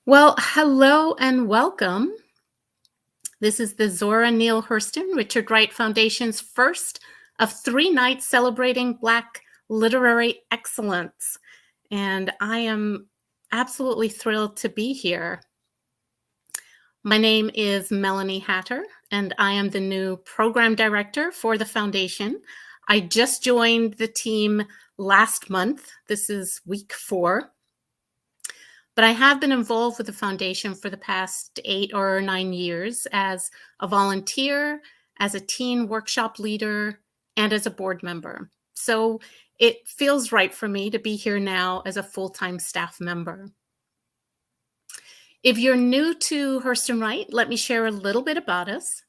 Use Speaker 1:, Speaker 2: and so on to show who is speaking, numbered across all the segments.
Speaker 1: Well, hello and welcome. This is the Zora Neale Hurston Richard Wright Foundation's first of 3 nights celebrating Black literary excellence. And I am absolutely thrilled to be here. My name is Melanie Hatter, and I am the new program director for the foundation. I just joined the team last month. This is week 4. But I have been involved with the foundation for the past 8 or 9 years as a volunteer, as a teen workshop leader, and as a board member. So it feels right for me to be here now as a full-time staff member. If you're new to Hurston Wright, let me share a little bit about us.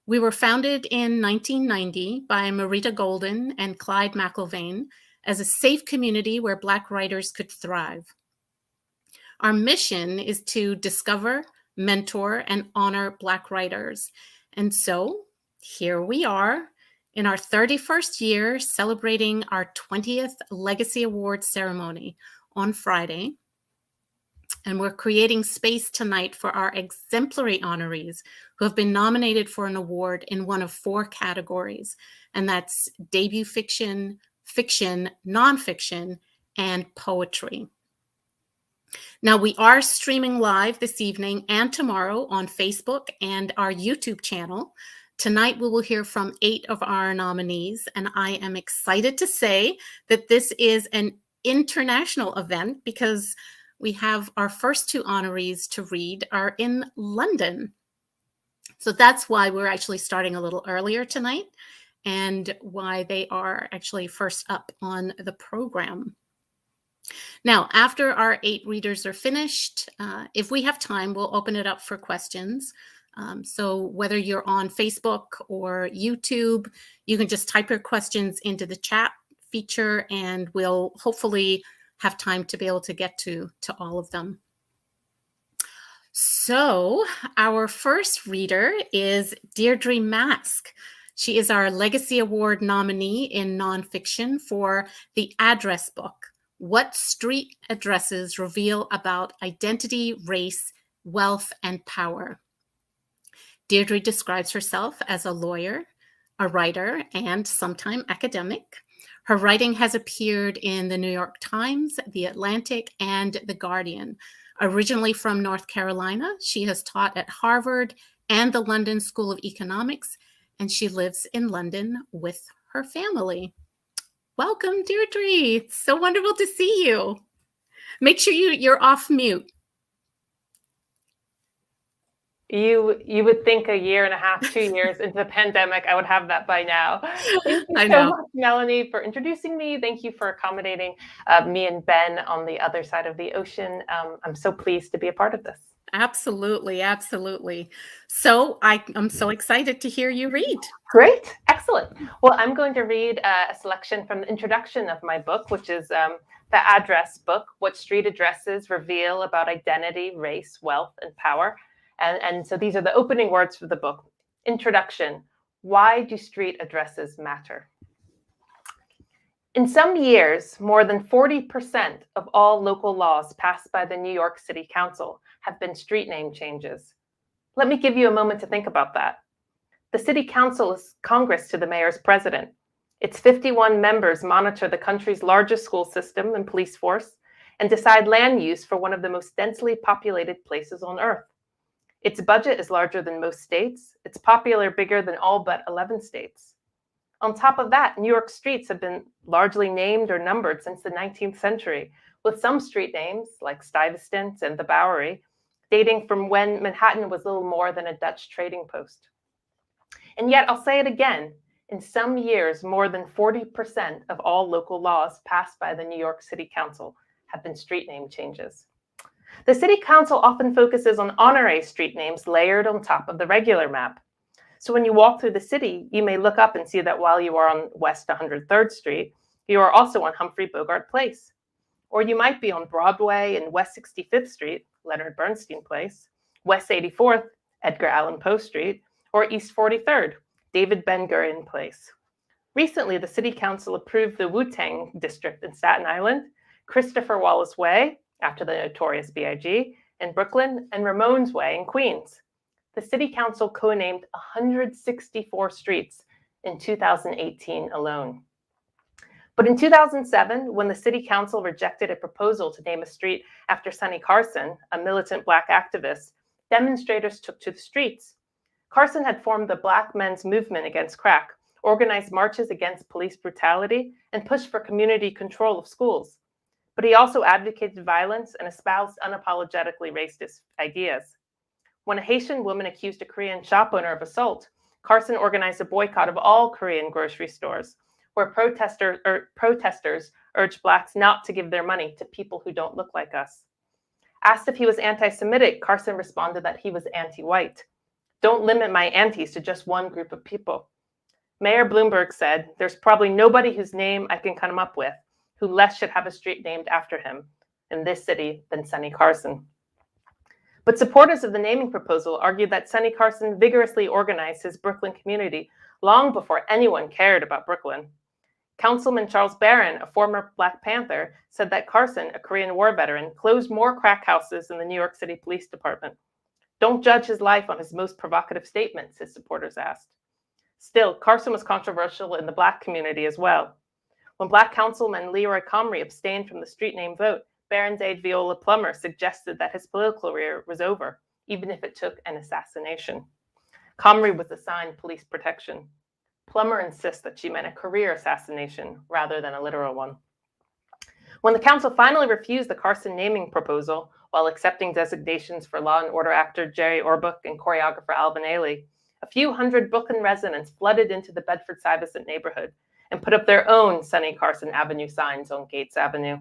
Speaker 1: We were founded in 1990 by Marita Golden and Clyde McIlvaine as a safe community where Black writers could thrive. Our mission is to discover, mentor, and honor Black writers. And so here we are in our 31st year celebrating our 20th Legacy Award ceremony on Friday. And we're creating space tonight for our exemplary honorees who have been nominated for an award in one of 4 categories. And that's debut fiction, fiction, nonfiction, and poetry. Now, we are streaming live this evening and tomorrow on Facebook and our YouTube channel. Tonight, we will hear from 8 of our nominees, and I am excited to say that this is an international event because we have our first 2 honorees to read are in London. So that's why we're actually starting a little earlier tonight and why they are actually first up on the program. Now, after our 8 readers are finished, if we have time, we'll open it up for questions. So whether you're on Facebook or YouTube, you can just type your questions into the chat feature and we'll hopefully have time to be able to get to all of them. So our first reader is Deirdre Mask. She is our Legacy Award nominee in nonfiction for The Address Book: What Street Addresses Reveal About Identity, Race, Wealth, and Power. Deirdre describes herself as a lawyer, a writer, and sometime academic. Her writing has appeared in the New York Times, The Atlantic, and The Guardian. Originally from North Carolina, she has taught at Harvard and the London School of Economics, and she lives in London with her family. Welcome, Deirdre. It's so wonderful to see you. Make sure you're off mute.
Speaker 2: You would think a year and a half, 2 years into the pandemic, I would have that by now. Thank you so much, Melanie, for introducing me. Thank you for accommodating me and Ben on the other side of the ocean. I'm so pleased to be a part of this.
Speaker 1: Absolutely, absolutely. So I'm so excited to hear you read.
Speaker 2: Great, excellent. Well, I'm going to read a selection from the introduction of my book, which is The Address Book: What Street Addresses Reveal About Identity, Race, Wealth, and Power. And so these are the opening words for the book. Introduction: Why do street addresses matter? In some years, more than 40% of all local laws passed by the New York City Council have been street name changes. Let me give you a moment to think about that. The City Council is Congress to the mayor's president. Its 51 members monitor the country's largest school system and police force and decide land use for one of the most densely populated places on Earth. Its budget is larger than most states. It's popular bigger than all but 11 states. On top of that, New York streets have been largely named or numbered since the 19th century, with some street names, like Stuyvesant and the Bowery, dating from when Manhattan was little more than a Dutch trading post. And yet, I'll say it again, in some years, more than 40% of all local laws passed by the New York City Council have been street name changes. The City Council often focuses on honorary street names layered on top of the regular map. So when you walk through the city, you may look up and see that while you are on West 103rd Street, you are also on Humphrey Bogart Place. Or you might be on Broadway and West 65th Street, Leonard Bernstein Place, West 84th, Edgar Allan Poe Street, or East 43rd, David Ben-Gurion Place. Recently, the City Council approved the Wu-Tang District in Staten Island, Christopher Wallace Way, after the notorious B.I.G., in Brooklyn and Ramones Way in Queens. The city council co-named 164 streets in 2018 alone. But in 2007, when the city council rejected a proposal to name a street after Sonny Carson, a militant Black activist, demonstrators took to the streets. Carson had formed the Black Men's Movement Against Crack, organized marches against police brutality, and pushed for community control of schools. But he also advocated violence and espoused unapologetically racist ideas. When a Haitian woman accused a Korean shop owner of assault, Carson organized a boycott of all Korean grocery stores, where protesters urged Blacks not to give their money to people who don't look like us. Asked if he was anti-Semitic, Carson responded that he was anti-white. Don't limit my antis to just one group of people. Mayor Bloomberg said, there's probably nobody whose name I can come up with who less should have a street named after him in this city than Sonny Carson. But supporters of the naming proposal argued that Sonny Carson vigorously organized his Brooklyn community long before anyone cared about Brooklyn. Councilman Charles Barron, a former Black Panther, said that Carson, a Korean War veteran, closed more crack houses than the New York City Police Department. Don't judge his life on his most provocative statements, his supporters asked. Still, Carson was controversial in the Black community as well. When Black Councilman Leroy Comrie abstained from the street name vote, Barron's aide Viola Plummer suggested that his political career was over, even if it took an assassination. Comrie was assigned police protection. Plummer insists that she meant a career assassination rather than a literal one. When the council finally refused the Carson naming proposal, while accepting designations for Law and Order actor Jerry Orbach and choreographer Alvin Ailey, a few hundred Brooklyn residents flooded into the Bedford-Stuyvesant neighborhood and put up their own Sonny Carson Avenue signs on Gates Avenue.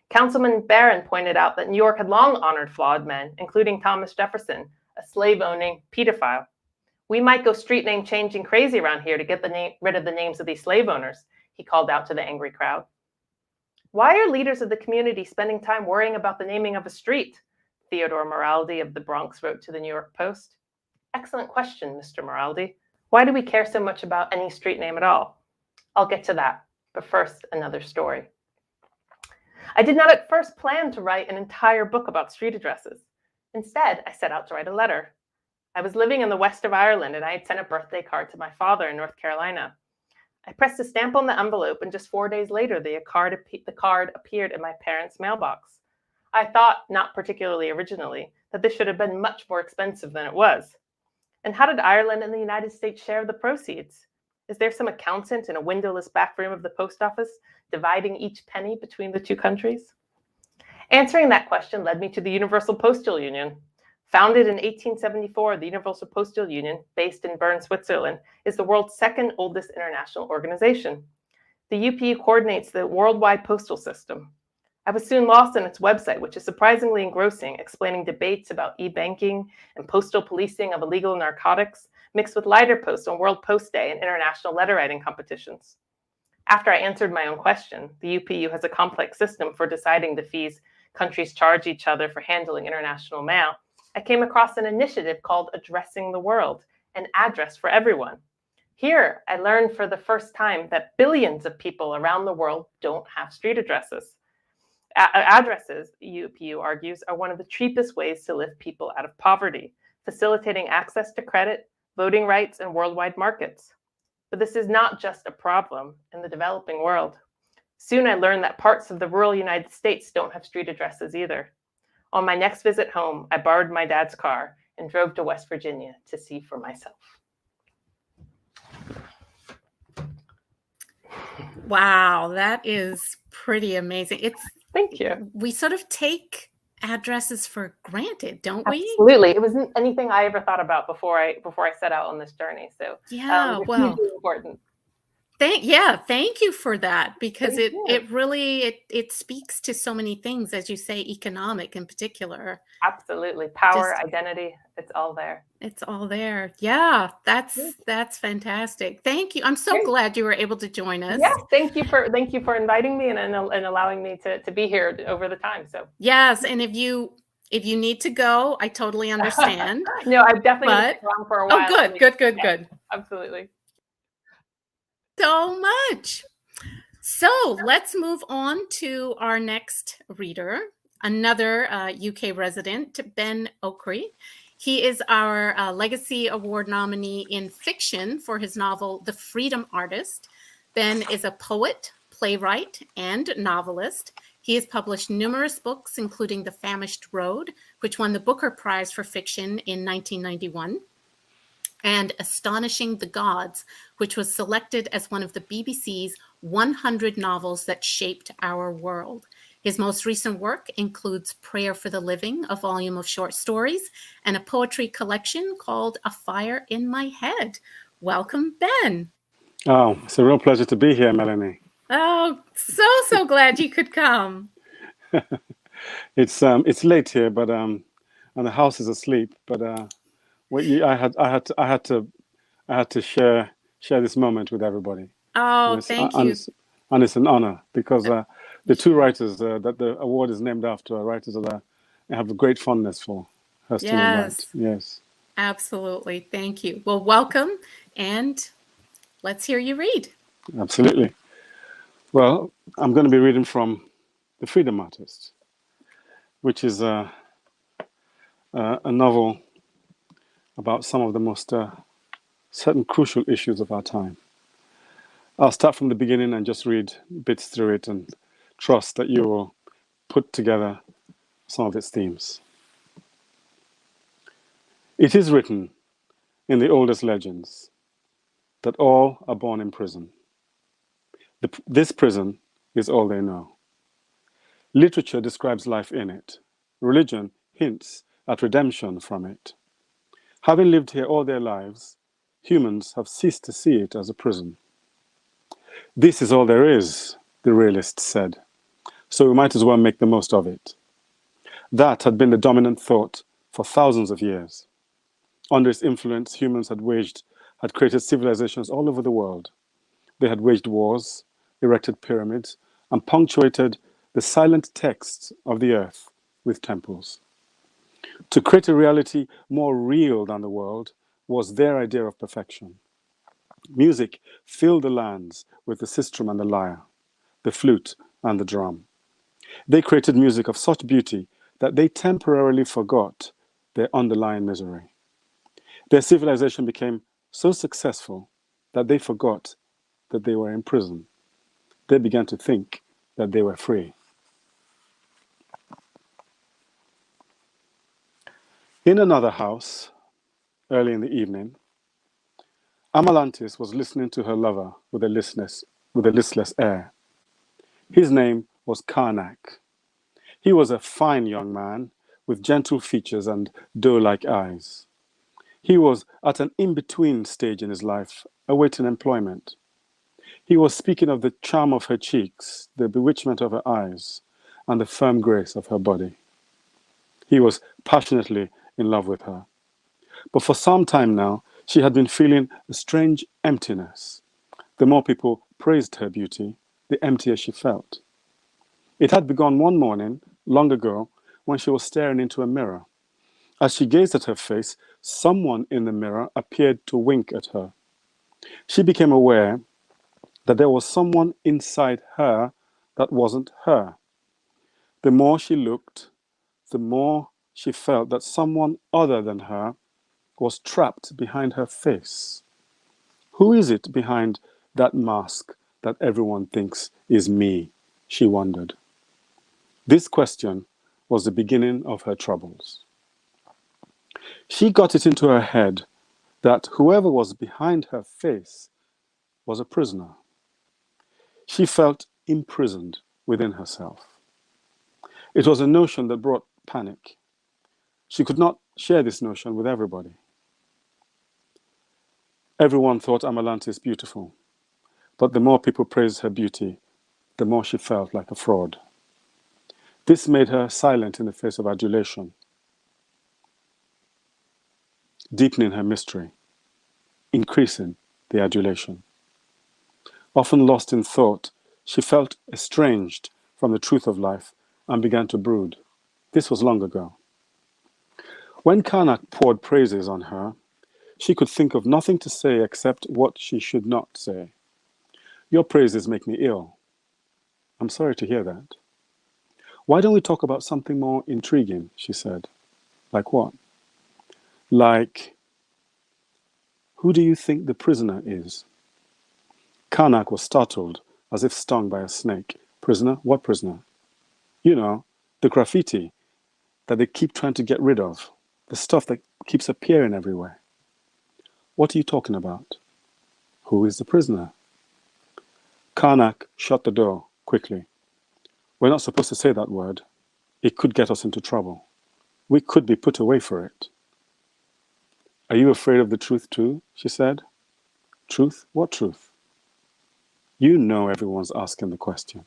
Speaker 2: Councilman Barron pointed out that New York had long honored flawed men, including Thomas Jefferson, a slave-owning pedophile. We might go street name changing crazy around here to get rid of the names of these slave owners, he called out to the angry crowd. Why are leaders of the community spending time worrying about the naming of a street? Theodore Moraldi of the Bronx wrote to the New York Post. Excellent question, Mr. Moraldi. Why do we care so much about any street name at all? I'll get to that, but first, another story. I did not at first plan to write an entire book about street addresses. Instead, I set out to write a letter. I was living in the west of Ireland, and I had sent a birthday card to my father in North Carolina. I pressed a stamp on the envelope, and just 4 days later, the card appeared in my parents' mailbox. I thought, not particularly originally, that this should have been much more expensive than it was. And how did Ireland and the United States share the proceeds? Is there some accountant in a windowless back room of the post office dividing each penny between the two countries? Answering that question led me to the Universal Postal Union. Founded in 1874, the Universal Postal Union, based in Bern, Switzerland, is the world's second oldest international organization. The UPU coordinates the worldwide postal system. I was soon lost in its website, which is surprisingly engrossing, explaining debates about e-banking and postal policing of illegal narcotics, mixed with lighter posts on World Post Day and international letter writing competitions. After I answered my own question, the UPU has a complex system for deciding the fees countries charge each other for handling international mail. I came across an initiative called Addressing the World, an address for everyone. Here, I learned for the first time that billions of people around the world don't have street addresses. Addresses, UPU argues, are one of the cheapest ways to lift people out of poverty, facilitating access to credit, voting rights, and worldwide markets. But this is not just a problem in the developing world. Soon I learned that parts of the rural United States don't have street addresses either. On my next visit home, I borrowed my dad's car and drove to West Virginia to see for myself.
Speaker 1: Wow, that is pretty amazing.
Speaker 2: Thank you.
Speaker 1: We sort of take addresses for granted, don't we?
Speaker 2: Absolutely. It wasn't anything I ever thought about before I set out on this journey. So
Speaker 1: yeah, well,
Speaker 2: hugely important.
Speaker 1: Thank you for that, because it really speaks to so many things, as you say, economic in particular.
Speaker 2: Absolutely. Power, identity, it's all there.
Speaker 1: It's all there. Yeah, that's fantastic. Thank you. I'm so glad you were able to join us.
Speaker 2: Yes, thank you for inviting me and allowing me to be here over the time. So
Speaker 1: yes, and if you need to go, I totally understand.
Speaker 2: No, I've definitely been around for a while.
Speaker 1: Oh, good.
Speaker 2: Absolutely.
Speaker 1: So much. So let's move on to our next reader. another UK resident, Ben Okri. He is our Legacy Award nominee in fiction for his novel, The Freedom Artist. Ben is a poet, playwright, and novelist. He has published numerous books, including The Famished Road, which won the Booker Prize for Fiction in 1991, and Astonishing the Gods, which was selected as one of the BBC's 100 novels that shaped our world. His most recent work includes Prayer for the Living, a volume of short stories, and a poetry collection called A Fire in My Head. Welcome, Ben.
Speaker 3: Oh, it's a real pleasure to be here, Melanie.
Speaker 1: Oh, so glad you could come.
Speaker 3: It's late here, but and the house is asleep. But I had to share this moment with everybody.
Speaker 1: Oh, thank you.
Speaker 3: And it's an honor because the two writers that the award is named after are writers that I have a great fondness for. Hurston and Wright. Yes.
Speaker 1: Absolutely. Thank you. Well, welcome, and let's hear you read.
Speaker 3: Absolutely. Well, I'm going to be reading from The Freedom Artist, which is a novel about some of the most certain crucial issues of our time. I'll start from the beginning and just read bits through it and trust that you will put together some of its themes. It is written in the oldest legends that all are born in prison. This prison is all they know. Literature describes life in it. Religion hints at redemption from it. Having lived here all their lives, humans have ceased to see it as a prison. This is all there is, the realist said, so we might as well make the most of it. That had been the dominant thought for thousands of years. Under its influence, humans had created civilizations all over the world. They had waged wars, erected pyramids, and punctuated the silent texts of the earth with temples. To create a reality more real than the world was their idea of perfection. Music filled the lands with the sistrum and the lyre, the flute and the drum. They created music of such beauty that they temporarily forgot their underlying misery. Their civilization became so successful that they forgot that they were in prison. They began to think that they were free. In another house, early in the evening, Amalantis was listening to her lover with a listless air. His name was Karnak. He was a fine young man with gentle features and doe-like eyes. He was at an in-between stage in his life, awaiting employment. He was speaking of the charm of her cheeks, the bewitchment of her eyes, and the firm grace of her body. He was passionately in love with her. But for some time now, she had been feeling a strange emptiness. The more people praised her beauty, the emptier she felt. It had begun one morning, long ago, when she was staring into a mirror. As she gazed at her face, someone in the mirror appeared to wink at her. She became aware that there was someone inside her that wasn't her. The more she looked, the more she felt that someone other than her was trapped behind her face. Who is it behind that mask that everyone thinks is me? She wondered. This question was the beginning of her troubles. She got it into her head that whoever was behind her face was a prisoner. She felt imprisoned within herself. It was a notion that brought panic. She could not share this notion with everybody. Everyone thought Amalantis beautiful, but the more people praised her beauty, the more she felt like a fraud. This made her silent in the face of adulation, deepening her mystery, increasing the adulation. Often lost in thought, she felt estranged from the truth of life and began to brood. This was long ago. When Karnak poured praises on her, she could think of nothing to say except what she should not say. Your praises make me ill. I'm sorry to hear that. Why don't we talk about something more intriguing, she said. Like what? Like, who do you think the prisoner is? Karnak was startled, as if stung by a snake. Prisoner? What prisoner? You know, the graffiti that they keep trying to get rid of. The stuff that keeps appearing everywhere. What are you talking about? Who is the prisoner? Karnak shut the door quickly. We're not supposed to say that word. It could get us into trouble. We could be put away for it. Are you afraid of the truth too? She said. Truth? What truth? You know everyone's asking the question.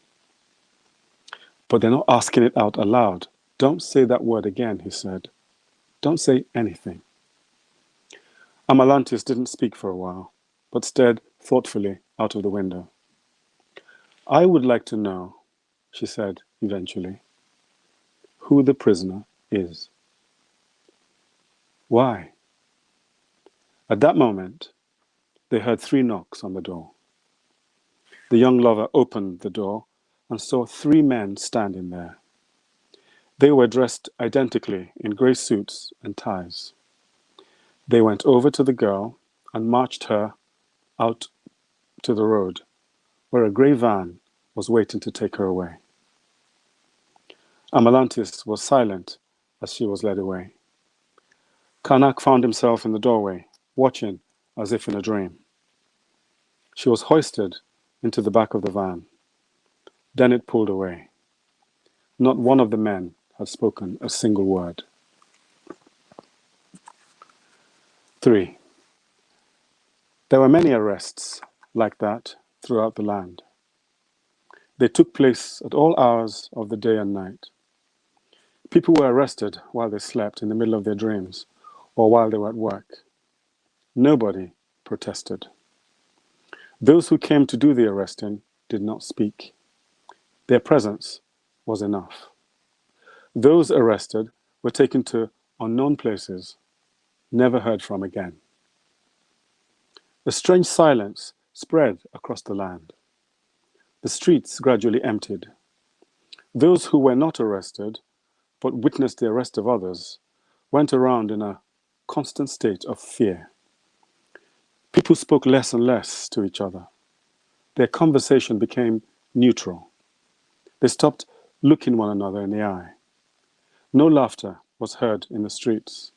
Speaker 3: But they're not asking it out aloud. Don't say that word again, he said. Don't say anything. Amalantis didn't speak for a while, but stared thoughtfully out of the window. I would like to know, she said eventually, who the prisoner is. Why? At that moment, they heard 3 knocks on the door. The young lover opened the door and saw 3 men standing there. They were dressed identically in grey suits and ties. They went over to the girl and marched her out to the road, where a grey van was waiting to take her away. Amalantis was silent as she was led away. Karnak found himself in the doorway, watching as if in a dream. She was hoisted into the back of the van. Then it pulled away. Not one of the men had spoken a single word. 3. There were many arrests like that throughout the land. They took place at all hours of the day and night. People were arrested while they slept in the middle of their dreams or while they were at work. Nobody protested. Those who came to do the arresting did not speak. Their presence was enough. Those arrested were taken to unknown places, never heard from again. A strange silence spread across the land. The streets gradually emptied. Those who were not arrested, but witnessed the arrest of others, went around in a constant state of fear. People spoke less and less to each other. Their conversation became neutral. They stopped looking one another in the eye. No laughter was heard in the streets.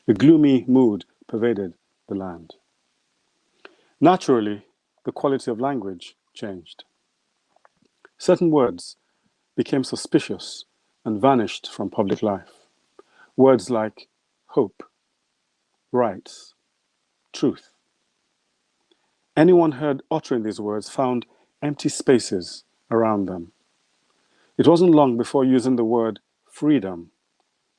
Speaker 3: A gloomy mood pervaded the land. Naturally, the quality of language changed. Certain words became suspicious and vanished from public life. Words like hope, rights, truth. Anyone heard uttering these words found empty spaces around them. It wasn't long before using the word freedom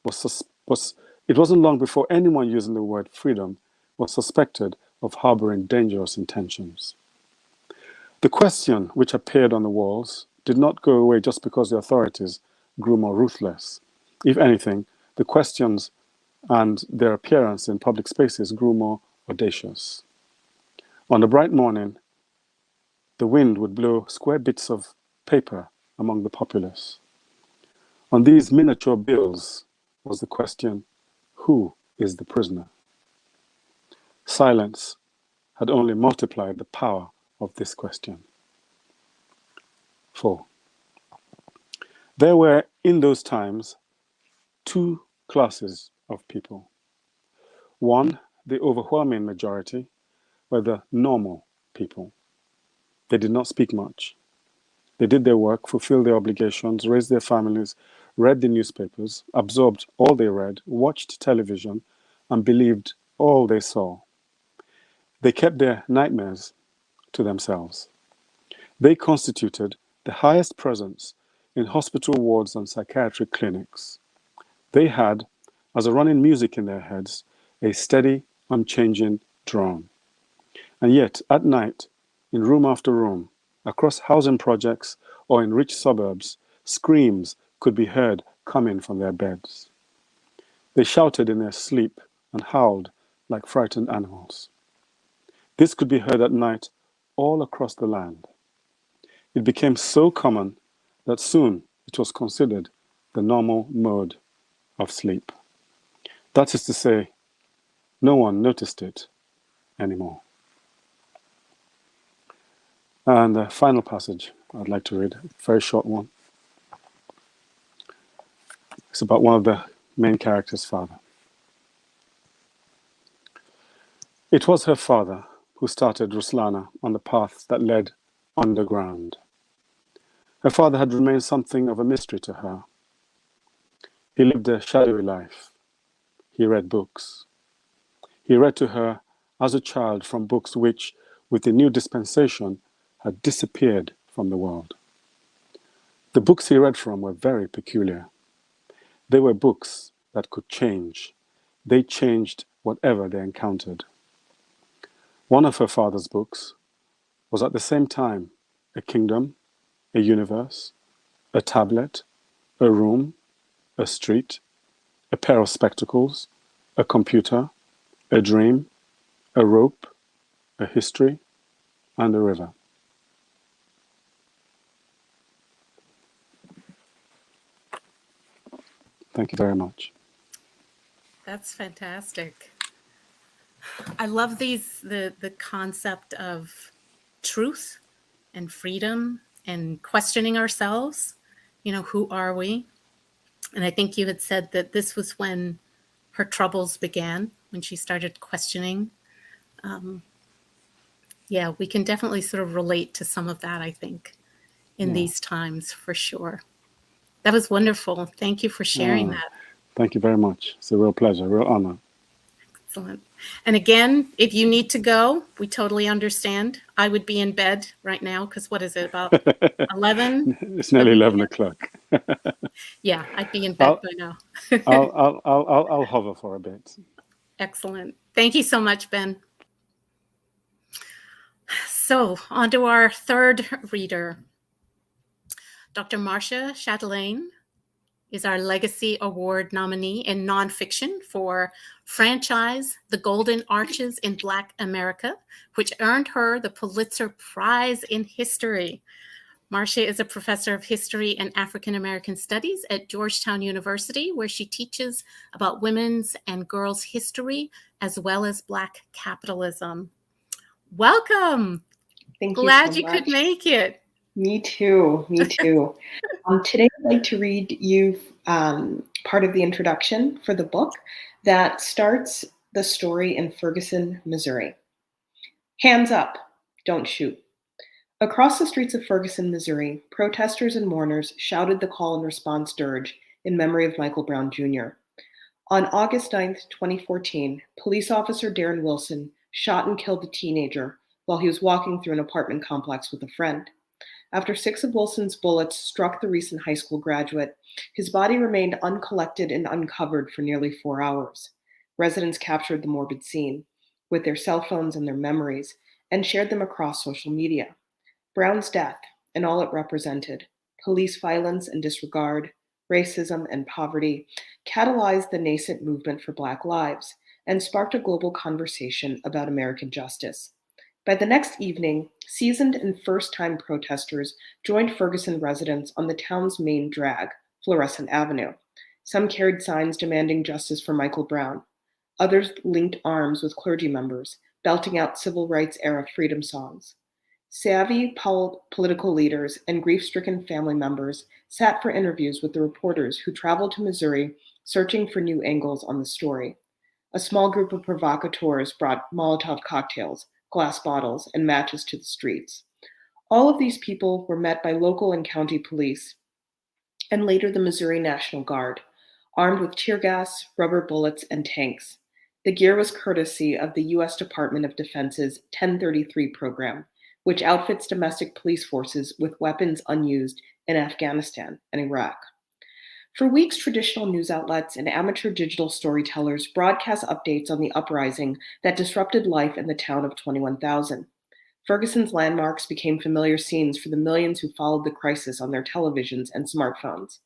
Speaker 3: it wasn't long before anyone using the word freedom was suspected of harboring dangerous intentions. The question which appeared on the walls did not go away just because the authorities grew more ruthless. If anything, the questions and their appearance in public spaces grew more audacious. On a bright morning, the wind would blow square bits of paper among the populace. On these miniature bills was the question, who is the prisoner? Silence had only multiplied the power of this question. 4. There were, in those times, 2 classes of people. One, the overwhelming majority, were the normal people. They did not speak much. They did their work, fulfilled their obligations, raised their families, read the newspapers, absorbed all they read, watched television, and believed all they saw. They kept their nightmares to themselves. They constituted the highest presence in hospital wards and psychiatric clinics. They had, as a running music in their heads, a steady, unchanging drone. And yet, at night, in room after room, across housing projects or in rich suburbs, screams could be heard coming from their beds. They shouted in their sleep and howled like frightened animals. This could be heard at night all across the land. It became so common that soon it was considered the normal mode of sleep. That is to say, no one noticed it anymore. And the final passage I'd like to read, a very short one. It's about one of the main characters' father. It was her father who started Ruslana on the path that led underground. Her father had remained something of a mystery to her. He lived a shadowy life. He read books. He read to her as a child from books which, with the new dispensation, had disappeared from the world. The books he read from were very peculiar. They were books that could change. They changed whatever they encountered. One of her father's books was at the same time a kingdom, a universe, a tablet, a room, a street, a pair of spectacles, a computer, a dream, a rope, a history, and a river. Thank you very much.
Speaker 1: That's fantastic. I love the concept of truth and freedom and questioning ourselves. You know, who are we? And I think you had said that this was when her troubles began, when she started questioning. Yeah, we can definitely sort of relate to some of that, I think, in these times for sure. That was wonderful. Thank you for sharing that.
Speaker 3: Thank you very much. It's a real pleasure, a real honor.
Speaker 1: Excellent. And again, if you need to go, we totally understand. I would be in bed right now because what is it, about 11?
Speaker 3: It's nearly 11 o'clock.
Speaker 1: Yeah, I'd be in bed by now.
Speaker 3: I'll hover for a bit.
Speaker 1: Excellent. Thank you so much, Ben. So on to our third reader. Dr. Marsha Chatelain is our Legacy Award nominee in nonfiction for Franchise, The Golden Arches in Black America, which earned her the Pulitzer Prize in History. Marcia is a professor of history and African American studies at Georgetown University, where she teaches about women's and girls' history, as well as Black capitalism. Welcome.
Speaker 4: Thank you.
Speaker 1: Glad
Speaker 4: so
Speaker 1: you
Speaker 4: much.
Speaker 1: could make it.
Speaker 4: Me too. Me too. Today, I'd like to read you part of the introduction for the book that starts the story in Ferguson, Missouri. Hands up, don't shoot. Across the streets of Ferguson, Missouri, protesters and mourners shouted the call and response dirge in memory of Michael Brown Jr. On August 9th, 2014, police officer Darren Wilson shot and killed a teenager while he was walking through an apartment complex with a friend. After 6 of Wilson's bullets struck the recent high school graduate, his body remained uncollected and uncovered for nearly 4 hours. Residents captured the morbid scene with their cell phones and their memories and shared them across social media. Brown's death and all it represented, police violence and disregard, racism and poverty, catalyzed the nascent movement for Black lives and sparked a global conversation about American justice. By the next evening, seasoned and first-time protesters joined Ferguson residents on the town's main drag, Florissant Avenue. Some carried signs demanding justice for Michael Brown. Others linked arms with clergy members, belting out civil rights-era freedom songs. Savvy political leaders and grief-stricken family members sat for interviews with the reporters who traveled to Missouri searching for new angles on the story. A small group of provocateurs brought Molotov cocktails, glass bottles, and matches to the streets. All of these people were met by local and county police, and later the Missouri National Guard, armed with tear gas, rubber bullets, and tanks. The gear was courtesy of the U.S. Department of Defense's 1033 program, which outfits domestic police forces with weapons unused in Afghanistan and Iraq. For weeks, traditional news outlets and amateur digital storytellers broadcast updates on the uprising that disrupted life in the town of 21,000. Ferguson's landmarks became familiar scenes for the millions who followed the crisis on their televisions and smartphones.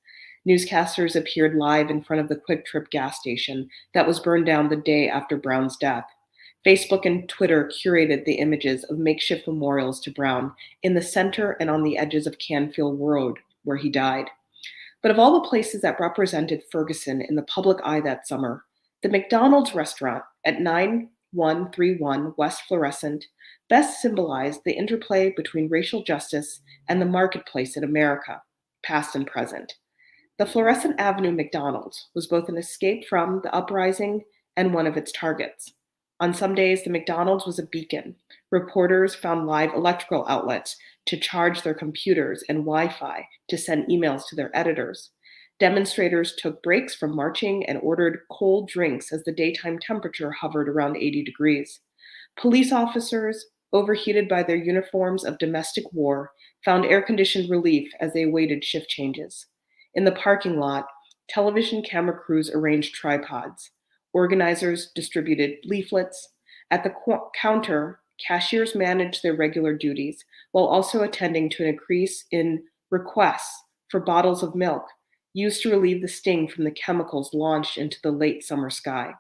Speaker 4: Newscasters appeared live in front of the Quick Trip gas station that was burned down the day after Brown's death. Facebook and Twitter curated the images of makeshift memorials to Brown in the center and on the edges of Canfield Road, where he died. But of all the places that represented Ferguson in the public eye that summer, the McDonald's restaurant at 9131 West Florissant best symbolized the interplay between racial justice and the marketplace in America, past and present. The Florissant Avenue McDonald's was both an escape from the uprising and one of its targets. On some days, the McDonald's was a beacon. Reporters found live electrical outlets to charge their computers and Wi-Fi to send emails to their editors. Demonstrators took breaks from marching and ordered cold drinks as the daytime temperature hovered around 80 degrees. Police officers, overheated by their uniforms of domestic war, found air-conditioned relief as they awaited shift changes. In the parking lot, television camera crews arranged tripods. Organizers distributed leaflets. At the counter, cashiers managed their regular duties while also attending to an increase in requests for bottles of milk used to relieve the sting from the chemicals launched into the late summer sky.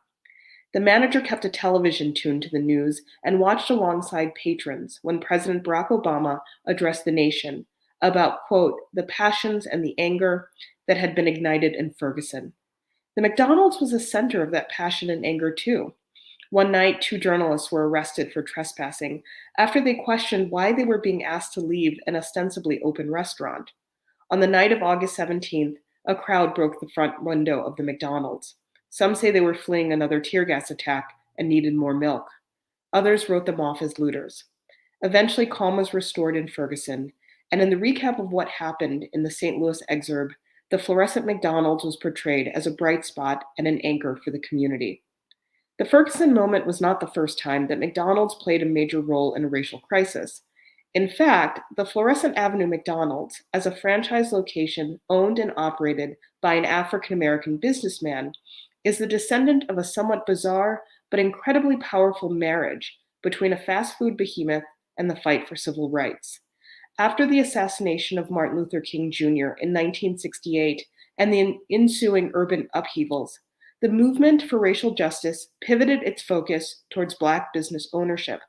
Speaker 4: The manager kept a television tuned to the news and watched alongside patrons when President Barack Obama addressed the nation about, quote, the passions and the anger that had been ignited in Ferguson. The McDonald's was a center of that passion and anger too. One night, 2 journalists were arrested for trespassing after they questioned why they were being asked to leave an ostensibly open restaurant. On the night of August 17th, a crowd broke the front window of the McDonald's. Some say they were fleeing another tear gas attack and needed more milk. Others wrote them off as looters. Eventually, calm was restored in Ferguson, and in the recap of what happened in the St. Louis exurb, the fluorescent McDonald's was portrayed as a bright spot and an anchor for the community. The Ferguson moment was not the first time that McDonald's played a major role in a racial crisis. In fact, the Florissant Avenue McDonald's, as a franchise location owned and operated by an African-American businessman, is the descendant of a somewhat bizarre but incredibly powerful marriage between a fast food behemoth and the fight for civil rights. After the assassination of Martin Luther King Jr. in 1968 and the ensuing urban upheavals, the movement for racial justice pivoted its focus towards Black business ownership.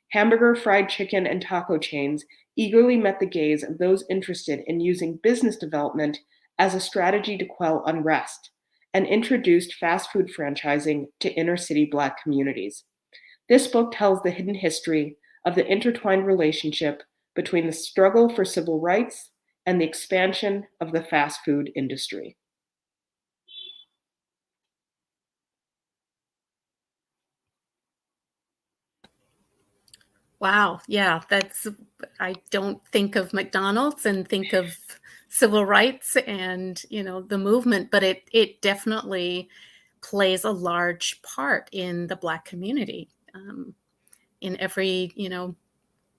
Speaker 4: Hamburger, fried chicken, and taco chains eagerly met the gaze of those interested in using business development as a strategy to quell unrest, and introduced fast food franchising to inner-city Black communities. This book tells the hidden history of the intertwined relationship between the struggle for civil rights and the expansion of the fast food industry.
Speaker 1: Wow. Yeah, I don't think of McDonald's and think of civil rights and, the movement, but it definitely plays a large part in the Black community. In every,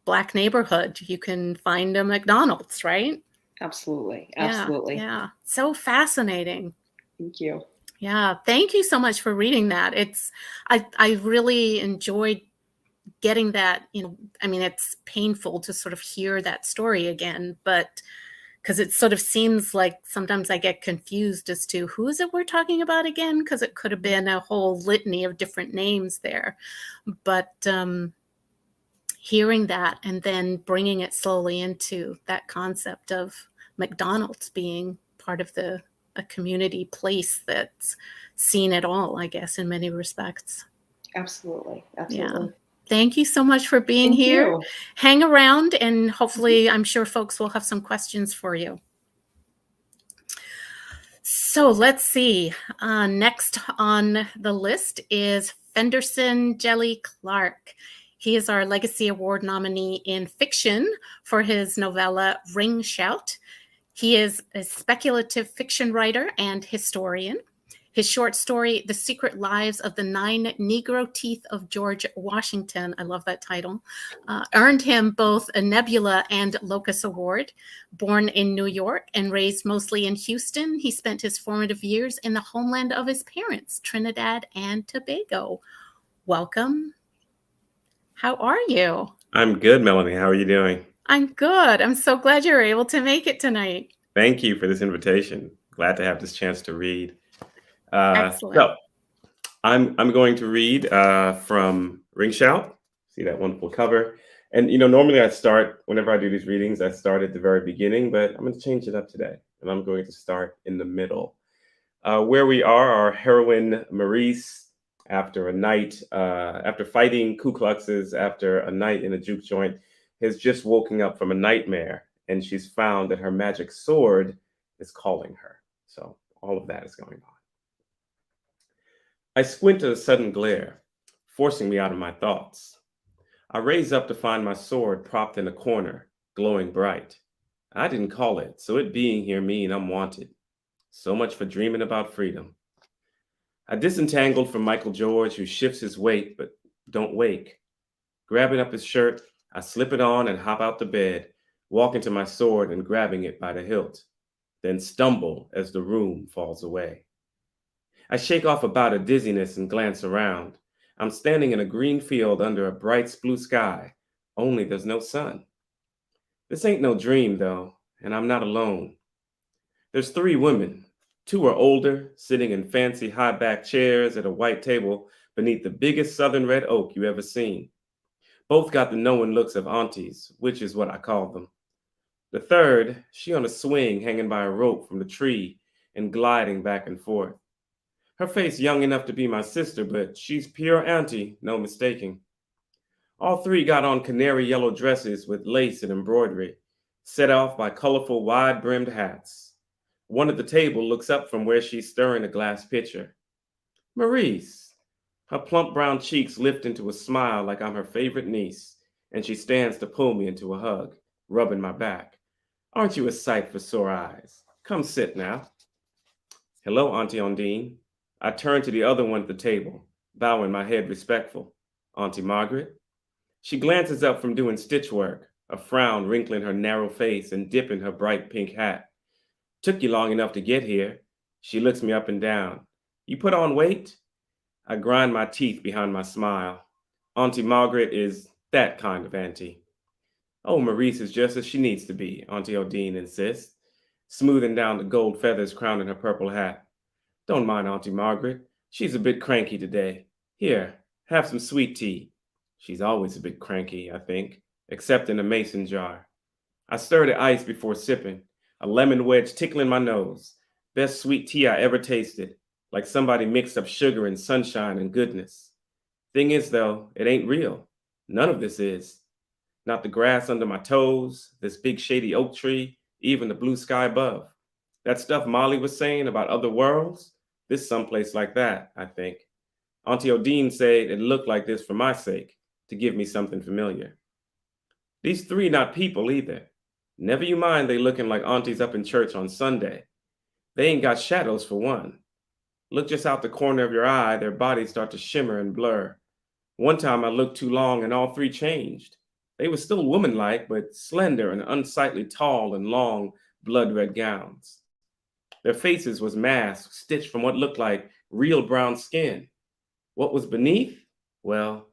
Speaker 1: Black neighborhood, you can find a McDonald's, right?
Speaker 4: Absolutely.
Speaker 1: Yeah. So fascinating.
Speaker 4: Thank you.
Speaker 1: Yeah. Thank you so much for reading that. I really enjoyed getting that, it's painful to sort of hear that story again, but because it sort of seems like sometimes I get confused as to who is it we're talking about again, because it could have been a whole litany of different names there. But hearing that and then bringing it slowly into that concept of McDonald's being part of a community place that's seen it all, I guess, in many respects.
Speaker 4: Absolutely.
Speaker 1: Yeah. Thank you so much for being here. Hang around and hopefully I'm sure folks will have some questions for you. So let's see. Next on the list is Fenderson Djèlí Clark. He is our Legacy Award nominee in fiction for his novella Ring Shout. He is a speculative fiction writer and historian. His short story, The Secret Lives of the 9 Negro Teeth of George Washington, I love that title, earned him both a Nebula and Locus Award. Born in New York and raised mostly in Houston, he spent his formative years in the homeland of his parents, Trinidad and Tobago. Welcome. How are you?
Speaker 5: I'm good, Melanie. How are you doing?
Speaker 1: I'm good. I'm so glad you're able to make it tonight.
Speaker 5: Thank you for this invitation. Glad to have this chance to read.
Speaker 1: Excellent.
Speaker 5: So I'm going to read from Ring Shout. See that wonderful cover. And, normally I start, whenever I do these readings, I start at the very beginning, but I'm going to change it up today. and I'm going to start in the middle. Where we are, our heroine Maurice, after fighting Ku Kluxes, after a night in a juke joint, has just woken up from a nightmare, and she's found that her magic sword is calling her. So all of that is going on. I squint at a sudden glare, forcing me out of my thoughts. I raise up to find my sword propped in a corner, glowing bright. I didn't call it, so it being here mean I'm wanted. So much for dreaming about freedom. I disentangled from Michael George, who shifts his weight but don't wake. Grabbing up his shirt, I slip it on and hop out the bed, walking to my sword and grabbing it by the hilt, then stumble as the room falls away. I shake off a bout of dizziness and glance around. I'm standing in a green field under a bright blue sky, only there's no sun. This ain't no dream, though, and I'm not alone. There's 3 women. 2 are older, sitting in fancy high-back chairs at a white table beneath the biggest southern red oak you ever seen. Both got the knowing looks of aunties, which is what I call them. The 3rd, she on a swing hanging by a rope from the tree and gliding back and forth. Her face young enough to be my sister, but she's pure auntie, no mistaking. All 3 got on canary yellow dresses with lace and embroidery, set off by colorful wide-brimmed hats. One at the table looks up from where she's stirring a glass pitcher. Maurice. Her plump brown cheeks lift into a smile like I'm her favorite niece, and she stands to pull me into a hug, rubbing my back. Aren't you a sight for sore eyes? Come sit now. Hello, Auntie Ondine. I turn to the other one at the table, bowing my head respectful. Auntie Margaret. She glances up from doing stitch work, a frown wrinkling her narrow face and dipping her bright pink hat. Took you long enough to get here. She looks me up and down. You put on weight? I grind my teeth behind my smile. Auntie Margaret is that kind of auntie. Oh, Maurice is just as she needs to be, Auntie Ondine insists, smoothing down the gold feathers crowning her purple hat. Don't mind Auntie Margaret. She's a bit cranky today. Here, have some sweet tea. She's always a bit cranky, I think, except in a mason jar. I stir the ice before sipping, a lemon wedge tickling my nose. Best sweet tea I ever tasted, like somebody mixed up sugar and sunshine and goodness. Thing is, though, it ain't real. None of this is. Not the grass under my toes, this big shady oak tree, even the blue sky above. That stuff Molly was saying about other worlds, this someplace like that, I think. Auntie Ondine said it looked like this for my sake, to give me something familiar. These 3 not people either. Never you mind they looking like aunties up in church on Sunday. They ain't got shadows for one. Look just out the corner of your eye, their bodies start to shimmer and blur. One time I looked too long and all 3 changed. They were still woman-like, but slender and unsightly tall in long, blood-red gowns. Their faces was masks stitched from what looked like real brown skin. What was beneath? Well,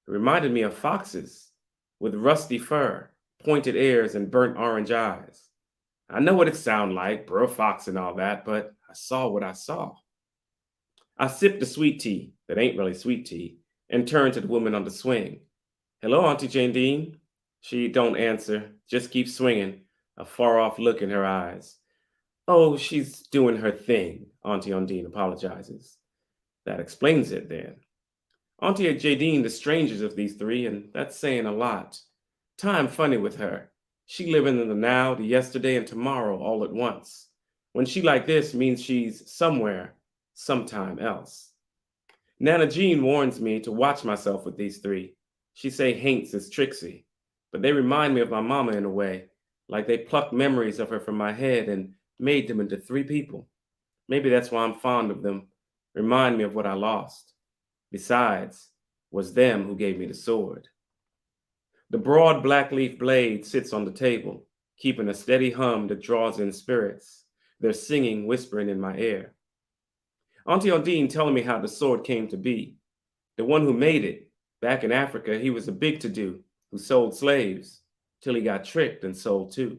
Speaker 5: it reminded me of foxes, with rusty fur, pointed ears, and burnt orange eyes. I know what it sounded like, bro fox and all that, but I saw what I saw. I sipped the sweet tea, that ain't really sweet tea, and turned to the woman on the swing. Hello, Auntie Jane Dean. She don't answer, just keeps swinging, a far-off look in her eyes. Oh, she's doing her thing, Auntie Ondine apologizes. That explains it, then. Auntie Jadine, the strangest of these 3, and that's saying a lot. Time funny with her. She living in the now, the yesterday, and tomorrow all at once. When she like this means she's somewhere, sometime else. Nana Jean warns me to watch myself with these 3. She say haints is tricksy, but they remind me of my mama in a way, like they plucked memories of her from my head and made them into 3 people. Maybe that's why I'm fond of them. Remind me of what I lost. Besides, was them who gave me the sword. The broad black leaf blade sits on the table, keeping a steady hum that draws in spirits, their singing whispering in my ear. Auntie Ondine telling me how the sword came to be. The one who made it, back in Africa, he was a big to-do who sold slaves, till he got tricked and sold too.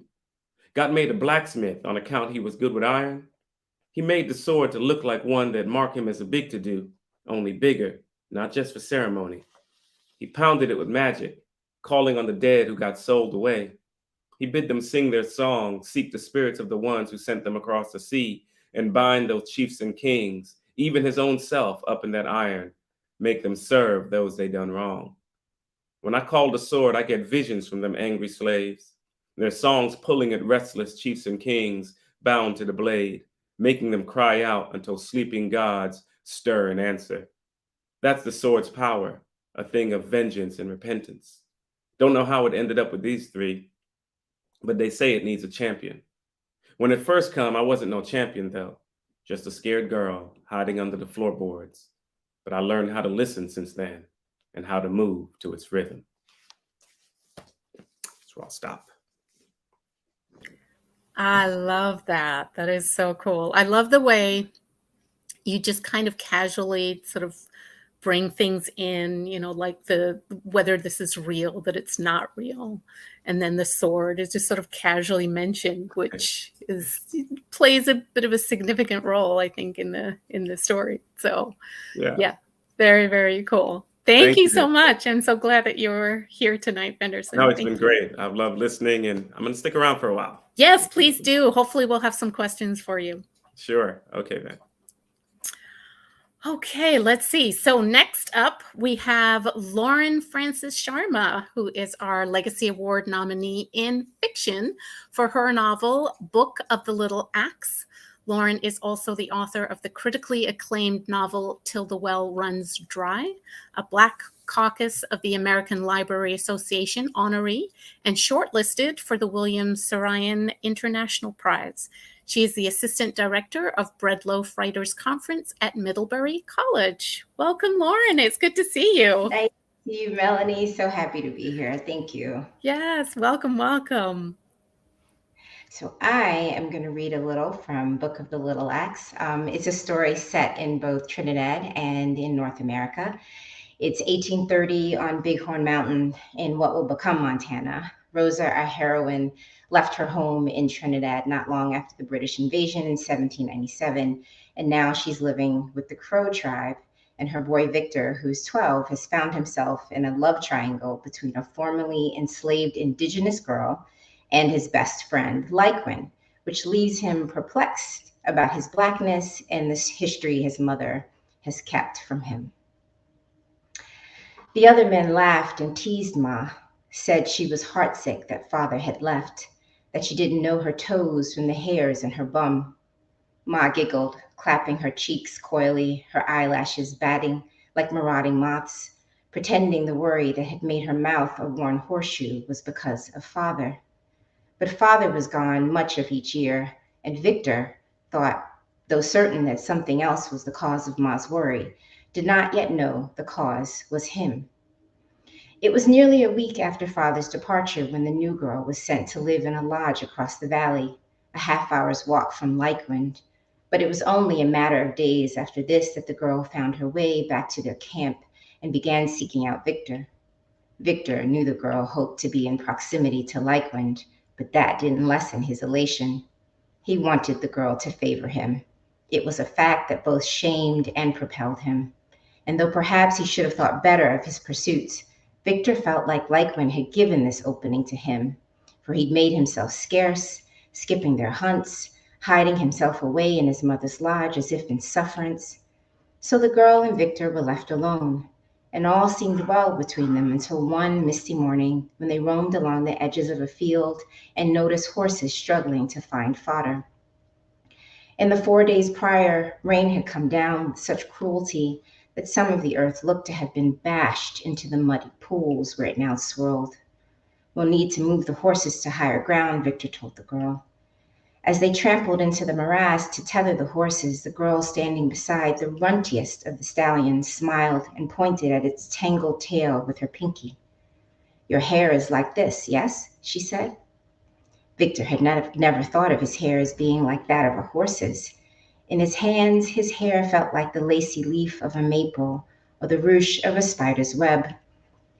Speaker 5: Got made a blacksmith on account he was good with iron. He made the sword to look like one that marked him as a big to-do, only bigger, not just for ceremony. He pounded it with magic, calling on the dead who got sold away. He bid them sing their song, seek the spirits of the ones who sent them across the sea, and bind those chiefs and kings, even his own self up in that iron, make them serve those they done wrong. When I call the sword, I get visions from them angry slaves, their songs pulling at restless chiefs and kings bound to the blade, making them cry out until sleeping gods stir and answer. That's the sword's power, a thing of vengeance and repentance. Don't know how it ended up with these three, but they say it needs a champion. When it first come, I wasn't no champion though, just a scared girl hiding under the floorboards. But I learned how to listen since then and how to move to its rhythm. So I'll stop.
Speaker 1: I love that. That is so cool. I love the way you just kind of casually sort of bring things in, you know, like whether this is real, that it's not real. And then the sword is just sort of casually mentioned, which plays a bit of a significant role, I think, in the story. So yeah, very, very cool. Thank you so much. I'm so glad that you're here tonight, Fenderson.
Speaker 5: No, it's been great. I've loved listening, and I'm going to stick around for a while.
Speaker 1: Yes, please do. Hopefully we'll have some questions for you.
Speaker 5: Sure. Okay, then.
Speaker 1: Okay, let's see. So next up, we have Lauren Francis-Sharma, who is our Legacy Award nominee in fiction for her novel, Book of the Little Axe. Lauren is also the author of the critically acclaimed novel, Till the Well Runs Dry, a Black Caucus of the American Library Association honoree, and shortlisted for the William Saroyan International Prize. She is the Assistant Director of Breadloaf Writers Conference at Middlebury College. Welcome, Lauren. It's good to see you.
Speaker 6: Nice to see you, Melanie. So happy to be here. Thank you.
Speaker 1: Yes, welcome, welcome.
Speaker 6: So I am going to read a little from Book of the Little Axe. It's a story set in both Trinidad and in North America. It's 1830 on Bighorn Mountain in what will become Montana. Rosa, our heroine, left her home in Trinidad not long after the British invasion in 1797, and now she's living with the Crow tribe, and her boy Victor, who's 12, has found himself in a love triangle between a formerly enslaved indigenous girl and his best friend, Lyquin, which leaves him perplexed about his Blackness and this history his mother has kept from him. The other men laughed and teased Ma, said she was heartsick that father had left, that she didn't know her toes from the hairs in her bum. Ma giggled, clapping her cheeks coyly, her eyelashes batting like marauding moths, pretending the worry that had made her mouth a worn horseshoe was because of father. But father was gone much of each year, and Victor thought, though certain that something else was the cause of Ma's worry, did not yet know the cause was him. It was nearly a week after father's departure when the new girl was sent to live in a lodge across the valley, a half-hour's walk from Lyquin. But it was only a matter of days after this that the girl found her way back to their camp and began seeking out Victor. Victor knew the girl hoped to be in proximity to Lyquin, but that didn't lessen his elation. He wanted the girl to favor him. It was a fact that both shamed and propelled him. And though perhaps he should have thought better of his pursuits, Victor felt like Lyquin had given this opening to him, for he'd made himself scarce, skipping their hunts, hiding himself away in his mother's lodge as if in sufferance. So the girl and Victor were left alone, and all seemed well between them until one misty morning when they roamed along the edges of a field and noticed horses struggling to find fodder. In the 4 days prior, rain had come down with such cruelty that some of the earth looked to have been bashed into the muddy pools where it now swirled. We'll need to move the horses to higher ground, Victor told the girl. As they trampled into the morass to tether the horses, the girl standing beside the runtiest of the stallions smiled and pointed at its tangled tail with her pinky. Your hair is like this, yes? She said. Victor had never thought of his hair as being like that of a horse's. In his hands, his hair felt like the lacy leaf of a maple or the ruche of a spider's web.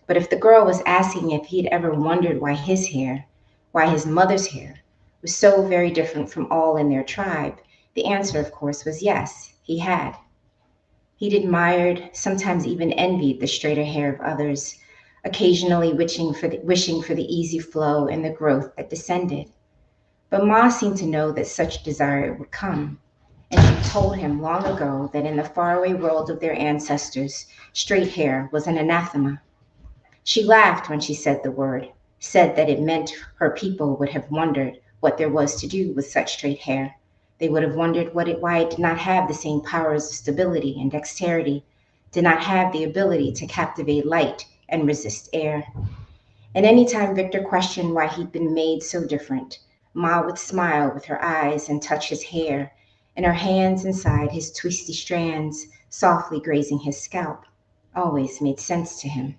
Speaker 6: But if the girl was asking if he'd ever wondered why his hair, why his mother's hair, was so very different from all in their tribe, the answer, of course, was yes, he had. He'd admired, sometimes even envied the straighter hair of others, occasionally wishing for the easy flow and the growth that descended. But Ma seemed to know that such desire would come, and she told him long ago that in the faraway world of their ancestors, straight hair was an anathema. She laughed when she said the word, said that it meant her people would have wondered what there was to do with such straight hair. They would have wondered why it did not have the same powers of stability and dexterity, did not have the ability to captivate light and resist air. And any time Victor questioned why he'd been made so different, Ma would smile with her eyes and touch his hair, and her hands inside his twisty strands, softly grazing his scalp, always made sense to him.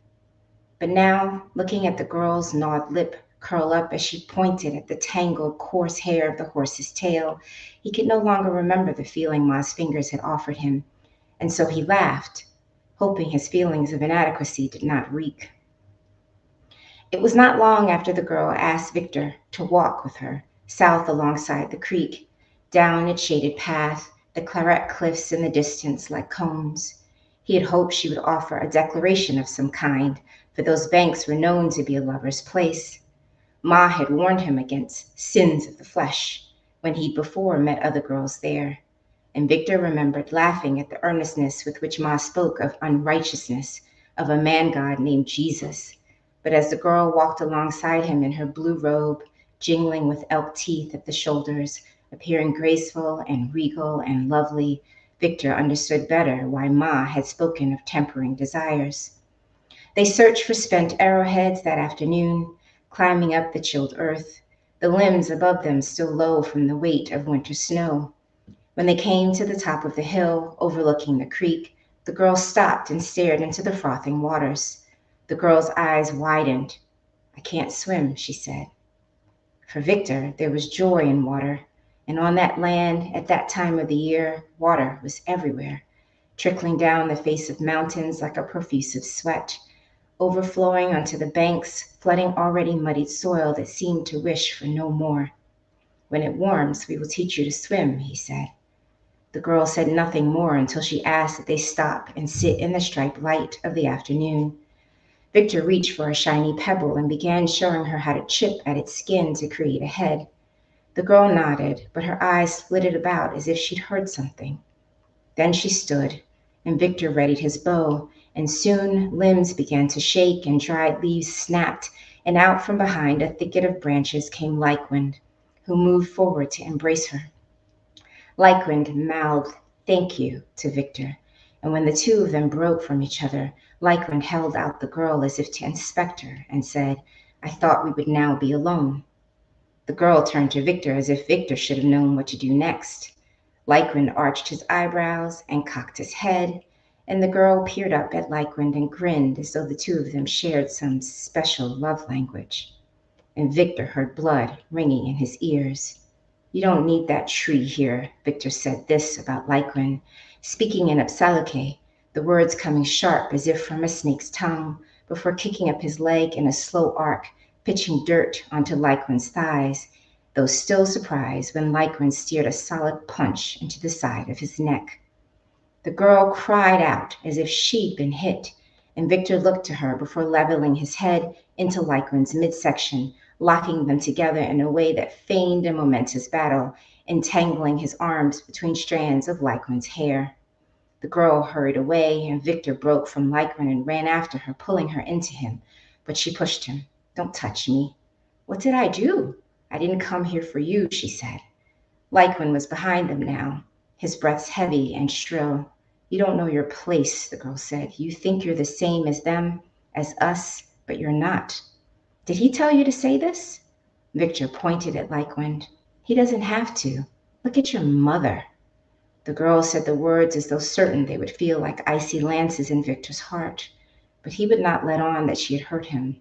Speaker 6: But now, looking at the girl's gnawed lip curl up as she pointed at the tangled, coarse hair of the horse's tail, he could no longer remember the feeling Ma's fingers had offered him, and so he laughed, hoping his feelings of inadequacy did not reek. It was not long after the girl asked Victor to walk with her south alongside the creek, down its shaded path, the claret cliffs in the distance like cones. He had hoped she would offer a declaration of some kind, for those banks were known to be a lover's place. Ma had warned him against sins of the flesh when he'd before met other girls there, and Victor remembered laughing at the earnestness with which Ma spoke of unrighteousness, of a man-god named Jesus. But as the girl walked alongside him in her blue robe, jingling with elk teeth at the shoulders, appearing graceful and regal and lovely, Victor understood better why Ma had spoken of tempering desires. They searched for spent arrowheads that afternoon, climbing up the chilled earth, the limbs above them still low from the weight of winter snow. When they came to the top of the hill overlooking the creek, the girl stopped and stared into the frothing waters. The girl's eyes widened. "I can't swim," she said. For Victor, there was joy in water, and on that land, at that time of the year, water was everywhere, trickling down the face of mountains like a profusive sweat, overflowing onto the banks, flooding already muddied soil that seemed to wish for no more. "When it warms, we will teach you to swim," he said. The girl said nothing more until she asked that they stop and sit in the striped light of the afternoon. Victor reached for a shiny pebble and began showing her how to chip at its skin to create a head. The girl nodded, but her eyes flitted about as if she'd heard something. Then she stood, and Victor readied his bow, and soon limbs began to shake and dried leaves snapped, and out from behind a thicket of branches came Likewind, who moved forward to embrace her. Likewind mouthed "thank you" to Victor, and when the two of them broke from each other, Likewind held out the girl as if to inspect her and said, "I thought we would now be alone." The girl turned to Victor as if Victor should have known what to do next. Likewind arched his eyebrows and cocked his head, and the girl peered up at Likewind and grinned as though the two of them shared some special love language. And Victor heard blood ringing in his ears. "You don't need that tree here," Victor said this about Likewind, speaking in Upsaluke, the words coming sharp as if from a snake's tongue, before kicking up his leg in a slow arc, pitching dirt onto Likewind's thighs, though still surprised when Likewind steered a solid punch into the side of his neck. The girl cried out as if she'd been hit, and Victor looked to her before leveling his head into Likewind's midsection, locking them together in a way that feigned a momentous battle, entangling his arms between strands of Likewind's hair. The girl hurried away, and Victor broke from Likewind and ran after her, pulling her into him, but she pushed him. "Don't touch me." "What did I do? I didn't come here for you," she said. Likewind was behind them now, his breaths heavy and shrill. "You don't know your place," the girl said. "You think you're the same as them, as us, but you're not." "Did he tell you to say this?" Victor pointed at Likewind. "He doesn't have to. Look at your mother." The girl said the words as though certain they would feel like icy lances in Victor's heart, but he would not let on that she had hurt him.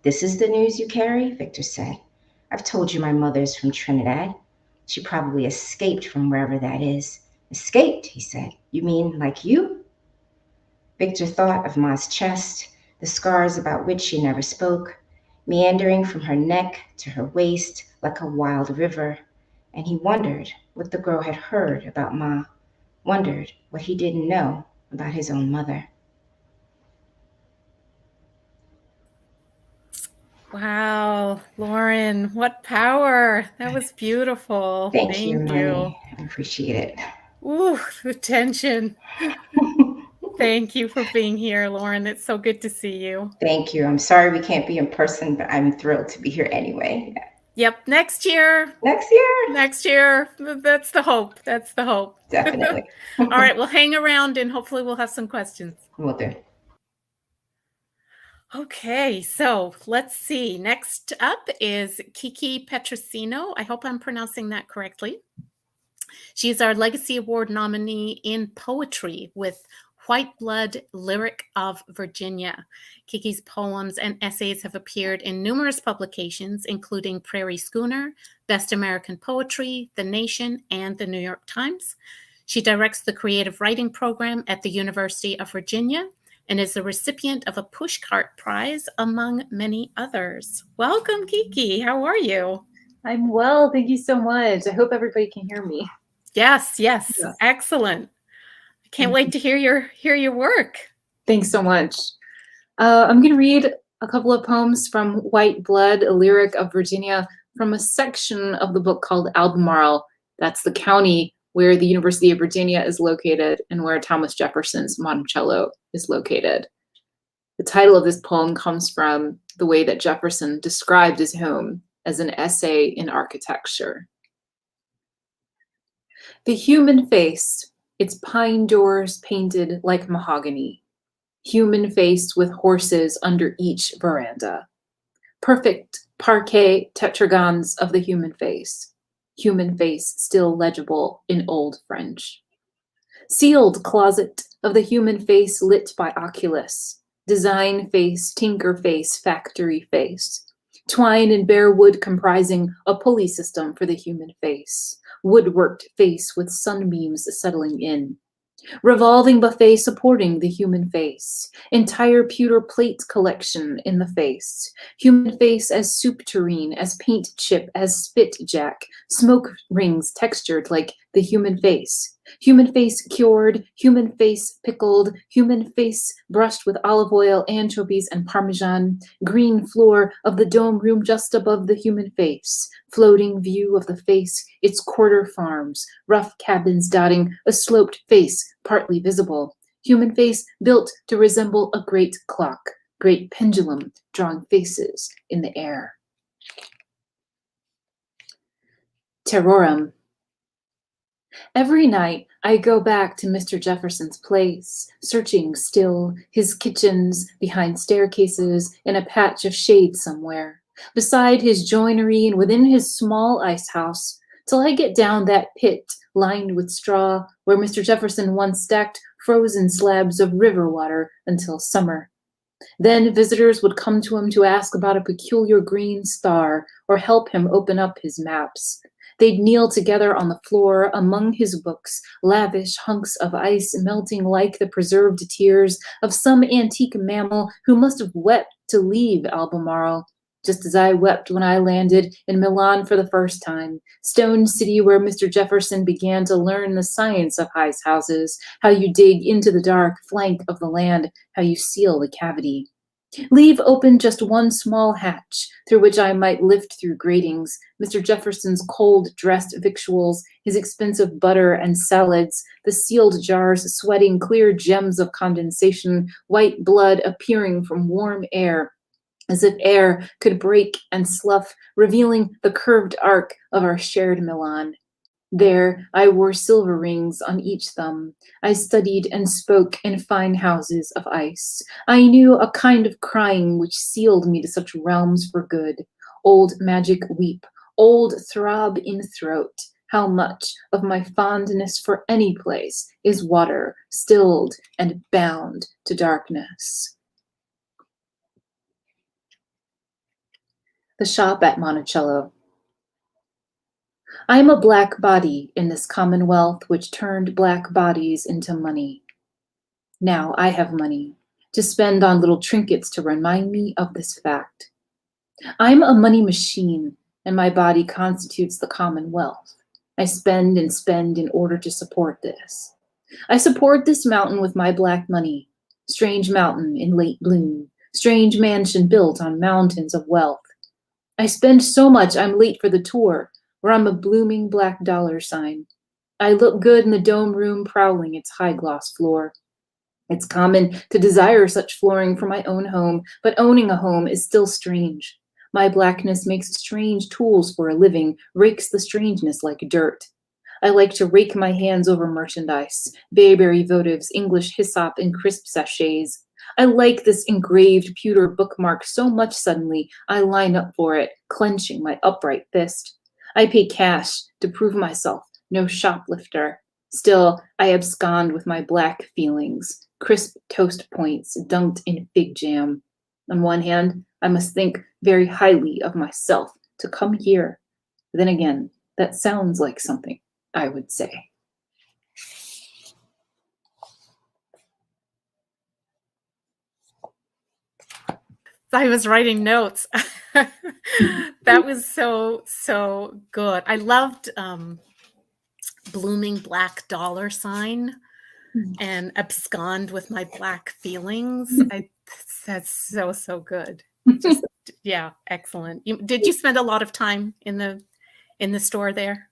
Speaker 6: "This is the news you carry?" Victor said. "I've told you my mother's from Trinidad. She probably escaped from wherever that is." "Escaped," he said. "You mean like you?" Victor thought of Ma's chest, the scars about which she never spoke, meandering from her neck to her waist like a wild river, and he wondered what the girl had heard about Ma, wondered what he didn't know about his own mother.
Speaker 1: Wow, Lauren, what power. That was beautiful.
Speaker 6: Thank you,
Speaker 1: Thank
Speaker 6: Marnie.
Speaker 1: you.
Speaker 6: I appreciate it.
Speaker 1: Ooh, the tension. Thank you for being here, Lauren. It's so good to see you.
Speaker 6: Thank you. I'm sorry we can't be in person, but I'm thrilled to be here anyway.
Speaker 1: Yep, next year.
Speaker 6: Next year.
Speaker 1: Next year. That's the hope. That's the hope.
Speaker 6: Definitely.
Speaker 1: All right, we'll hang around and hopefully we'll have some questions.
Speaker 6: Will do.
Speaker 1: Okay, so let's see. Next up is Kiki Petrosino. I hope I'm pronouncing that correctly. She's our Legacy Award nominee in poetry with White Blood Lyric of Virginia. Kiki's poems and essays have appeared in numerous publications, including Prairie Schooner, Best American Poetry, The Nation, and the New York Times. She directs the creative writing program at the University of Virginia and is the recipient of a Pushcart Prize, among many others. Welcome, Kiki. How are you?
Speaker 7: I'm well. Thank you so much. I hope everybody can hear me.
Speaker 1: Yes. Excellent. I can't wait to hear your work.
Speaker 7: Thanks so much. I'm going to read a couple of poems from White Blood, a lyric of Virginia, from a section of the book called Albemarle. That's the county where the University of Virginia is located and where Thomas Jefferson's Monticello is located. The title of this poem comes from the way that Jefferson described his home as an essay in architecture. The human face, its pine doors painted like mahogany. Human face with horses under each veranda. Perfect parquet tetragons of the human face. Human face still legible in Old French. Sealed closet of the human face lit by oculus. Design face, tinker face, factory face. Twine and bare wood comprising a pulley system for the human face. Woodworked face with sunbeams settling in. Revolving buffet supporting the human face. Entire pewter plate collection in the face. Human face as soup tureen, as paint chip, as spit jack. Smoke rings textured like the human face. Human face cured, human face pickled, human face brushed with olive oil, anchovies, and parmesan. Green floor of the dome room just above the human face. Floating view of the face, its quarter farms. Rough cabins dotting a sloped face, partly visible. Human face built to resemble a great clock. Great pendulum drawing faces in the air. Terrorum. Every night, I go back to Mr. Jefferson's place, searching still, his kitchens, behind staircases, in a patch of shade somewhere, beside his joinery and within his small ice house, till I get down that pit lined with straw where Mr. Jefferson once stacked frozen slabs of river water until summer. Then visitors would come to him to ask about a peculiar green star or help him open up his maps. They'd kneel together on the floor among his books, lavish hunks of ice melting like the preserved tears of some antique mammal who must have wept to leave Albemarle, just as I wept when I landed in Milan for the first time, stone city where Mr. Jefferson began to learn the science of ice houses, how you dig into the dark flank of the land, how you seal the cavity. Leave open just one small hatch through which I might lift through gratings Mr. Jefferson's cold-dressed victuals, his expensive butter and salads, the sealed jars sweating clear gems of condensation, white blood appearing from warm air, as if air could break and slough, revealing the curved arc of our shared Milan. There I wore silver rings on each thumb. I studied and spoke in fine houses of ice. I knew a kind of crying which sealed me to such realms for good. Old magic weep, old throb in throat. How much of my fondness for any place is water, stilled and bound to darkness. The shop at Monticello. I am a black body in this commonwealth which turned black bodies into money. Now I have money to spend on little trinkets to remind me of this fact. I'm a money machine, and my body constitutes the commonwealth. I spend and spend in order to support this. I support this mountain with my black money, strange mountain in late bloom, strange mansion built on mountains of wealth. I spend so much I'm late for the tour, where I'm a blooming black dollar sign. I look good in the dome room prowling its high-gloss floor. It's common to desire such flooring for my own home, but owning a home is still strange. My blackness makes strange tools for a living, rakes the strangeness like dirt. I like to rake my hands over merchandise, bayberry votives, English hyssop, and crisp sachets. I like this engraved pewter bookmark so much suddenly I line up for it, clenching my upright fist. I pay cash to prove myself no shoplifter. Still, I abscond with my black feelings, crisp toast points dunked in fig jam. On one hand, I must think very highly of myself to come here. Then again, that sounds like something I would say.
Speaker 1: I was writing notes. That was so good. I loved blooming black dollar sign and abscond with my black feelings. That's so good. Just, yeah, excellent. Did you spend a lot of time in the store there?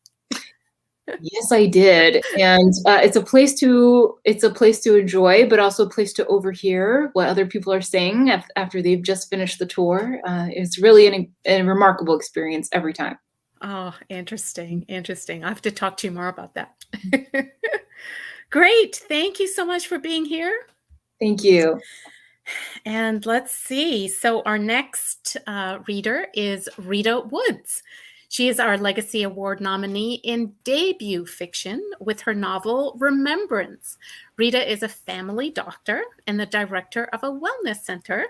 Speaker 7: Yes, I did, and it's a place to enjoy, but also a place to overhear what other people are saying after they've just finished the tour. It's really a remarkable experience every time.
Speaker 1: Oh, interesting. I have to talk to you more about that. Great. Thank you so much for being here.
Speaker 7: Thank you.
Speaker 1: And let's see. So our next reader is Rita Woods. She is our Legacy Award nominee in debut fiction with her novel Remembrance. Rita is a family doctor and the director of a wellness center.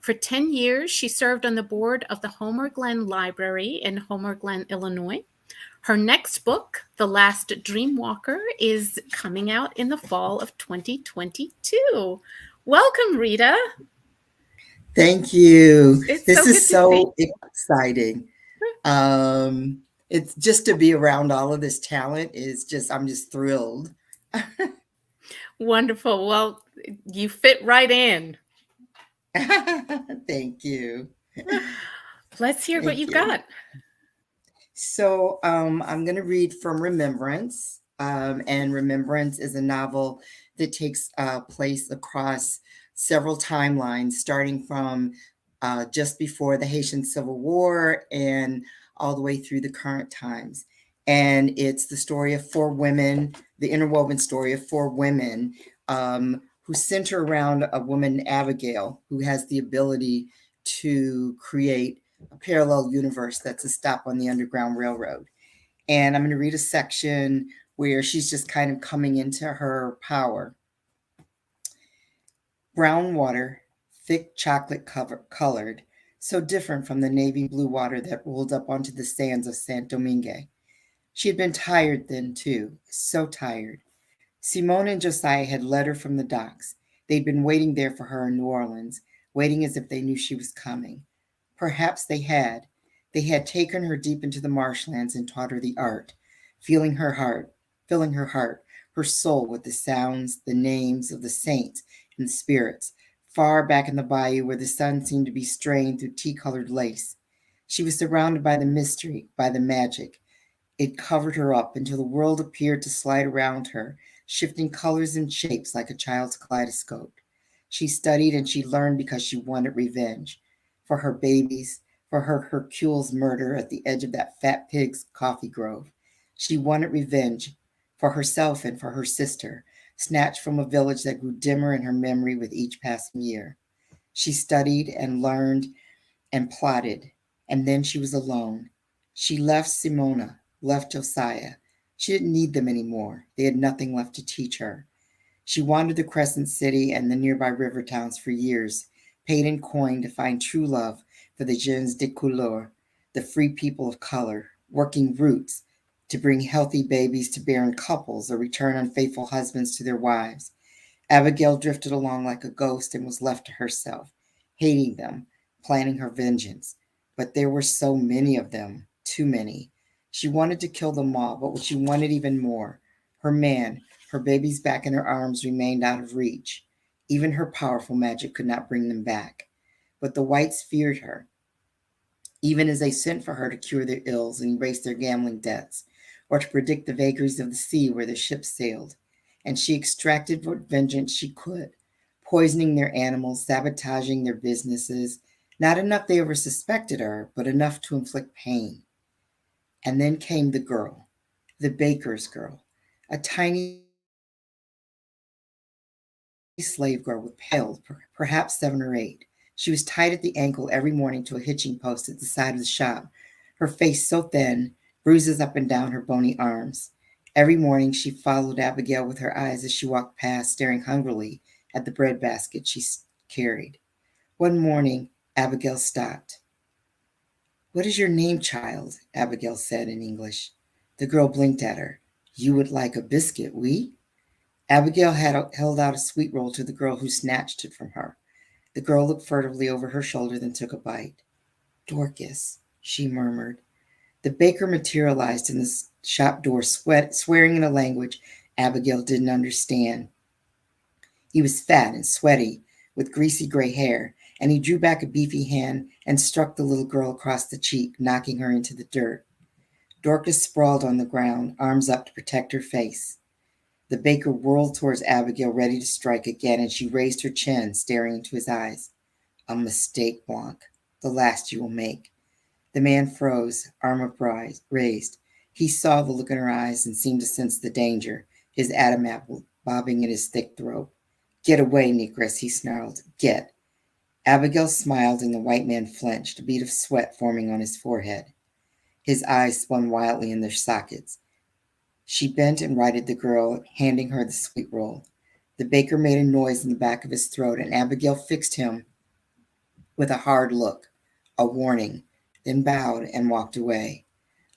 Speaker 1: For 10 years, she served on the board of the Homer Glen Library in Homer Glen, Illinois. Her next book, The Last Dreamwalker, is coming out in the fall of 2022. Welcome, Rita.
Speaker 8: Thank you.
Speaker 1: It's
Speaker 8: This
Speaker 1: so
Speaker 8: is
Speaker 1: good to
Speaker 8: so
Speaker 1: see.
Speaker 8: exciting. It's just to be around all of this talent I'm just thrilled.
Speaker 1: Wonderful. Well, you fit right in.
Speaker 8: Thank you.
Speaker 1: Let's hear what you've got.
Speaker 8: So I'm going to read from Remembrance. And Remembrance is a novel that takes place across several timelines, starting from just before the Haitian Civil War and all the way through the current times. And it's the story of four women, the interwoven story of four women who center around a woman, Abigail, who has the ability to create a parallel universe that's a stop on the Underground Railroad. And I'm going to read a section where she's just kind of coming into her power. Brown water, thick chocolate colored, so different from the navy blue water that rolled up onto the sands of Saint Domingue. She had been tired then, too, so tired. Simone and Josiah had led her from the docks. They'd been waiting there for her in New Orleans, waiting as if they knew she was coming. Perhaps they had. They had taken her deep into the marshlands and taught her the art, filling her heart, her soul with the sounds, the names of the saints and the spirits, far back in the bayou where the sun seemed to be straying through tea-colored lace. She was surrounded by the mystery, by the magic. It covered her up until the world appeared to slide around her, shifting colors and shapes like a child's kaleidoscope. She studied and she learned because she wanted revenge. For her babies, for her Hercule's murder at the edge of that fat pig's coffee grove. She wanted revenge for herself and for her sister, snatched from a village that grew dimmer in her memory with each passing year. She studied and learned and plotted, and then she was alone. She left Simona, left Josiah. She didn't need them anymore. They had nothing left to teach her. She wandered the Crescent City and the nearby river towns for years, paid in coin to find true love for the gens de couleur, the free people of color, working roots to bring healthy babies to barren couples or return unfaithful husbands to their wives. Abigail drifted along like a ghost and was left to herself, hating them, planning her vengeance. But there were so many of them, too many. She wanted to kill them all, but what she wanted even more, her man, her babies back in her arms remained out of reach. Even her powerful magic could not bring them back. but the whites feared her, even as they sent for her to cure their ills and erase their gambling debts, or to predict the vagaries of the sea where their ships sailed. And she extracted what vengeance she could, poisoning their animals, sabotaging their businesses. Not enough they ever suspected her, but enough to inflict pain. And then came the girl, the baker's girl, a tiny slave girl with pale, perhaps 7 or 8. She was tied at the ankle every morning to a hitching post at the side of the shop, her face so thin, bruises up and down her bony arms. Every morning she followed Abigail with her eyes as she walked past, staring hungrily at the bread basket she carried. One morning, Abigail stopped. "What is your name, child?" Abigail said in English. The girl blinked at her. "You would like a biscuit, oui?" Abigail held out a sweet roll to the girl, who snatched it from her. The girl looked furtively over her shoulder, then took a bite. "Dorcas," she murmured. The baker materialized in the shop door, swearing in a language Abigail didn't understand. He was fat and sweaty, with greasy gray hair, and he drew back a beefy hand and struck the little girl across the cheek, knocking her into the dirt. Dorcas sprawled on the ground, arms up to protect her face. The baker whirled towards Abigail, ready to strike again, and she raised her chin, staring into his eyes. "A mistake, Blanc, the last you will make." The man froze, arm raised. He saw the look in her eyes and seemed to sense the danger, his Adam apple bobbing in his thick throat. "Get away, negress," he snarled. "Get." Abigail smiled, and the white man flinched, a bead of sweat forming on his forehead. His eyes spun wildly in their sockets. She bent and righted the girl, handing her the sweet roll. The baker made a noise in the back of his throat, and Abigail fixed him with a hard look, a warning, then bowed and walked away.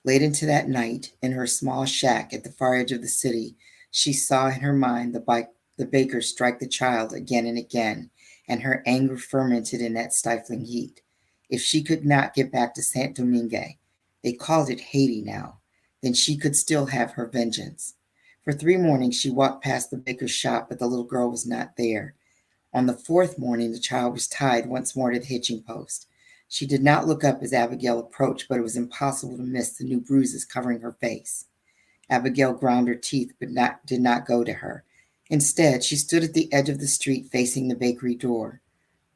Speaker 8: Late into that night, in her small shack at the far edge of the city, she saw in her mind the baker strike the child again and again, and her anger fermented in that stifling heat. If she could not get back to Saint Domingue, they called it Haiti now, then she could still have her vengeance. For 3 mornings she walked past the baker's shop, but the little girl was not there. On the 4th morning, the child was tied once more to the hitching post. She did not look up as Abigail approached, but it was impossible to miss the new bruises covering her face. Abigail ground her teeth, but did not go to her. Instead, she stood at the edge of the street facing the bakery door.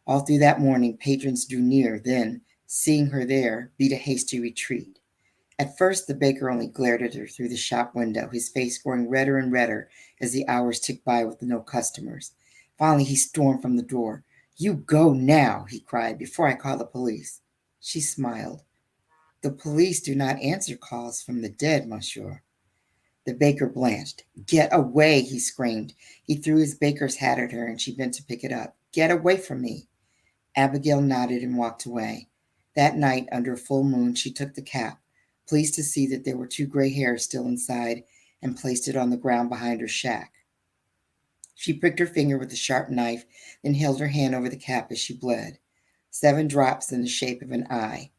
Speaker 8: All through that morning, patrons drew near, then, seeing her there, beat a hasty retreat. At first, the baker only glared at her through the shop window, his face growing redder and redder as the hours ticked by with no customers. Finally, he stormed from the door. "You go now," he cried, "before I call the police." She smiled. "The police do not answer calls from the dead, monsieur." The baker blanched. "Get away," he screamed. He threw his baker's hat at her, and she bent to pick it up. "Get away from me." Abigail nodded and walked away. That night, under a full moon, she took the cap, pleased to see that there were 2 gray hairs still inside, and placed it on the ground behind her shack. She pricked her finger with a sharp knife, then held her hand over the cap as she bled. 7 drops in the shape of an eye.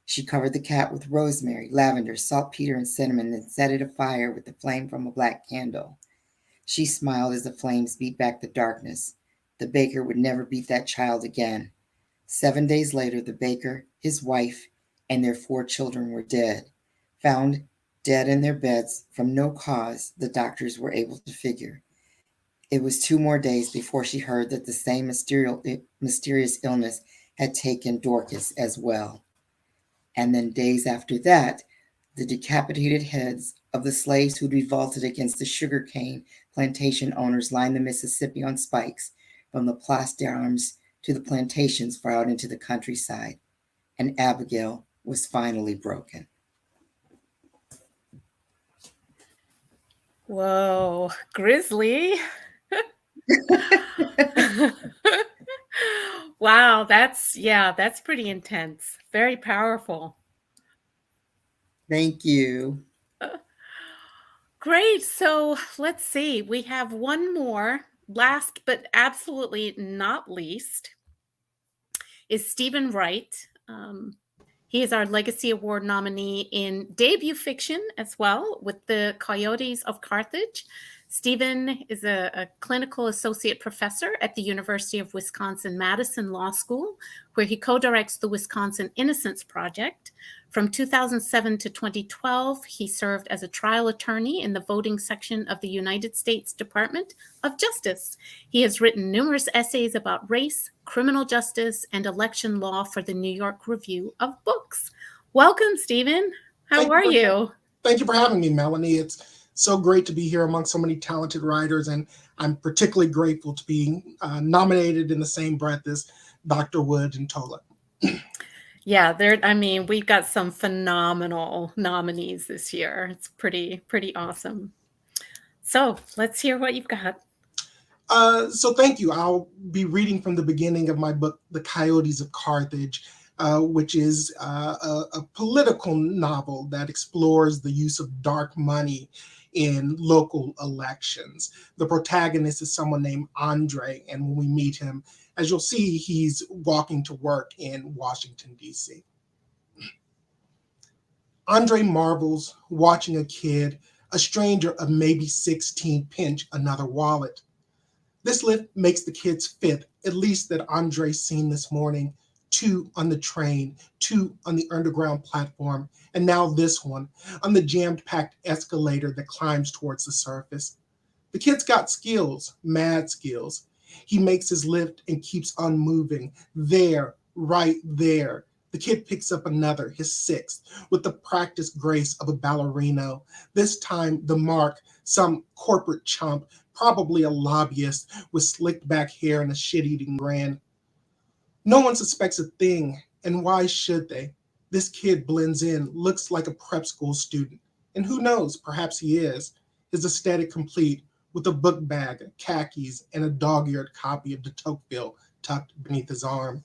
Speaker 8: She covered the cap with rosemary, lavender, saltpeter, and cinnamon, then set it afire with the flame from a black candle. She smiled as the flames beat back the darkness. The baker would never beat that child again. 7 days later, the baker, his wife, and their 4 children were dead, found dead in their beds from no cause the doctors were able to figure. It was 2 more days before she heard that the same mysterious illness had taken Dorcas as well. And then days after that, the decapitated heads of the slaves who revolted against the sugarcane plantation owners lined the Mississippi on spikes from the Place d'Armes to the plantations far out into the countryside. And Abigail was finally broken.
Speaker 1: Whoa, grisly. Wow, that's pretty intense. Very powerful.
Speaker 8: Thank you.
Speaker 1: Great. So let's see. We have one more. Last but absolutely not least is Stephen Wright. He is our Legacy Award nominee in debut fiction as well with the Coyotes of Carthage. Stephen is a clinical associate professor at the University of Wisconsin-Madison Law School, where he co-directs the Wisconsin Innocence Project. From 2007 to 2012, he served as a trial attorney in the voting section of the United States Department of Justice. He has written numerous essays about race, criminal justice, and election law for the New York Review of Books. Welcome, Stephen. How are you?
Speaker 9: Thank you for having me, Melanie. It's so great to be here among so many talented writers, and I'm particularly grateful to be nominated in the same breath as Dr. Wood and Tola.
Speaker 1: Yeah, we've got some phenomenal nominees this year. It's pretty awesome. So let's hear what you've got.
Speaker 9: So thank you. I'll be reading from the beginning of my book, The Coyotes of Carthage, which is a political novel that explores the use of dark money in local elections. The protagonist is someone named Andre, and when we meet him, as you'll see, he's walking to work in Washington, D.C. Andre marvels watching a kid, a stranger of maybe 16, pinch another wallet. This lift makes the kid's fifth, at least that Andre's seen this morning. 2 on the train, 2 on the underground platform, and now this one on the jammed-packed escalator that climbs towards the surface. The kid's got skills, mad skills. He makes his lift and keeps on moving. There, right there. The kid picks up another, his 6th, with the practiced grace of a ballerino. This time, the mark, some corporate chump, probably a lobbyist with slicked back hair and a shit-eating grin. No one suspects a thing, and why should they? This kid blends in, looks like a prep school student, and who knows, perhaps he is. His aesthetic complete, with a book bag, khakis, and a dog-eared copy of de Tocqueville tucked beneath his arm.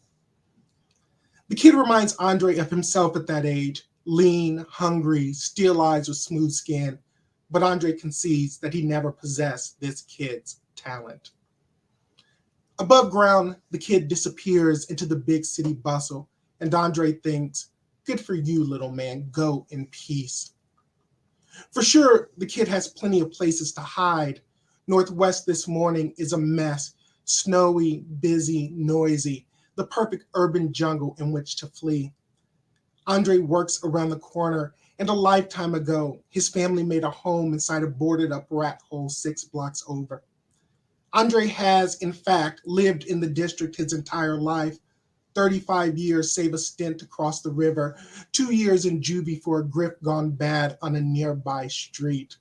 Speaker 9: The kid reminds Andre of himself at that age, lean, hungry, steel eyes with smooth skin, but Andre concedes that he never possessed this kid's talent. Above ground, the kid disappears into the big city bustle, and Andre thinks, good for you, little man, go in peace. For sure, the kid has plenty of places to hide. Northwest this morning is a mess, snowy, busy, noisy, the perfect urban jungle in which to flee. Andre works around the corner, and a lifetime ago, his family made a home inside a boarded-up rat hole 6 blocks over. Andre has, in fact, lived in the district his entire life, 35 years save a stint across the river, 2 years in juvie for a grip gone bad on a nearby street.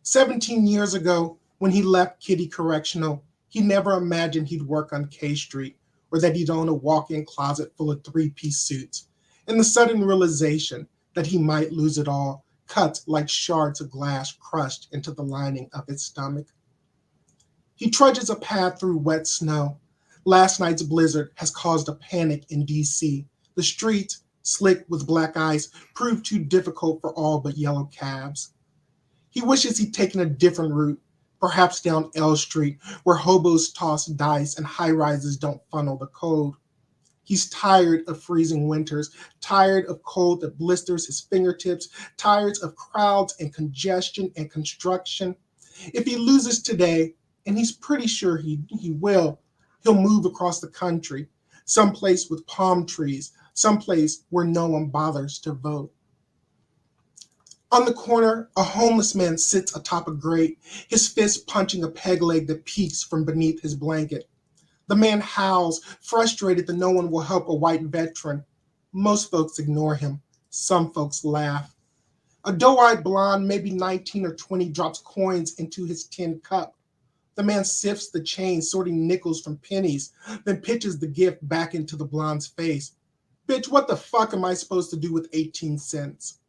Speaker 9: 17 years ago, when he left Kitty Correctional, he never imagined he'd work on K Street or that he'd own a walk-in closet full of 3-piece suits. And the sudden realization that he might lose it all cut like shards of glass crushed into the lining of his stomach. He trudges a path through wet snow. Last night's blizzard has caused a panic in D.C. The streets, slick with black ice, proved too difficult for all but yellow cabs. He wishes he'd taken a different route, perhaps down L Street, where hobos toss dice and high-rises don't funnel the cold. He's tired of freezing winters, tired of cold that blisters his fingertips, tired of crowds and congestion and construction. If he loses today, and he's pretty sure he will, he'll move across the country, someplace with palm trees, someplace where no one bothers to vote. On the corner, a homeless man sits atop a grate, his fist punching a peg leg that peeks from beneath his blanket. The man howls, frustrated that no one will help a white veteran. Most folks ignore him. Some folks laugh. A doe-eyed blonde, maybe 19 or 20, drops coins into his tin cup. The man sifts the change, sorting nickels from pennies, then pitches the gift back into the blonde's face. Bitch, what the fuck am I supposed to do with 18 cents?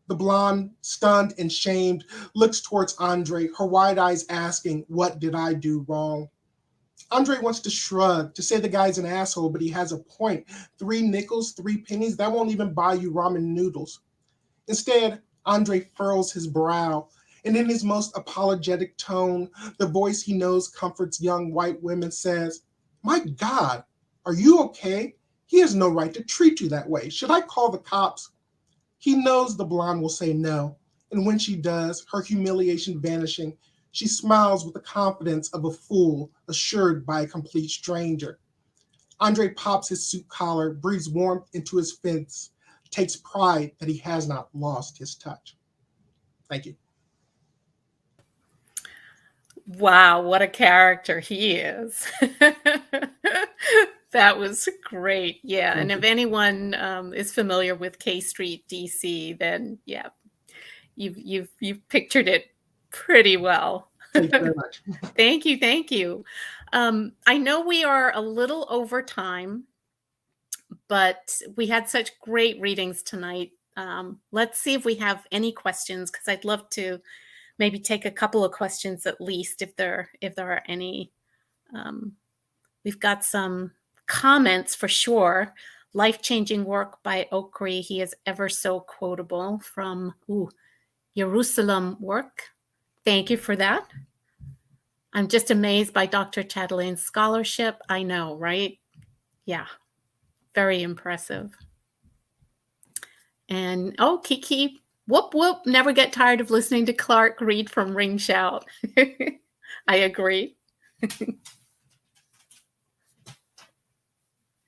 Speaker 9: The blonde, stunned and shamed, looks towards Andre, her wide eyes asking, what did I do wrong? Andre wants to shrug, to say the guy's an asshole, but he has a point. 3 nickels, 3 pennies, that won't even buy you ramen noodles. Instead, Andre furrows his brow, and in his most apologetic tone, the voice he knows comforts young white women says, my God, are you okay? He has no right to treat you that way. Should I call the cops? He knows the blonde will say no, And when she does, her humiliation vanishing, she smiles with the confidence of a fool assured by a complete stranger. Andre pops his suit collar, breathes warmth into his face, takes pride that he has not lost his touch. Thank you.
Speaker 1: Wow, what a character he is. That was great. Yeah.
Speaker 9: Thank
Speaker 1: And
Speaker 9: you.
Speaker 1: if anyone is familiar with K Street, DC, then yeah, you've pictured it pretty well.
Speaker 9: Thank you very much.
Speaker 1: Thank you. Thank you. I know we are a little over time, but we had such great readings tonight. Let's see if we have any questions, because I'd love to maybe take a couple of questions at least, if there are any. We've got some comments for sure. Life-changing work by Okri. He is ever so quotable from Jerusalem work. Thank you for that. I'm just amazed by Dr. Chatelain's scholarship. I know, right? Yeah, very impressive. And Kiki, whoop, whoop, never get tired of listening to Clark read from Ring Shout. I agree.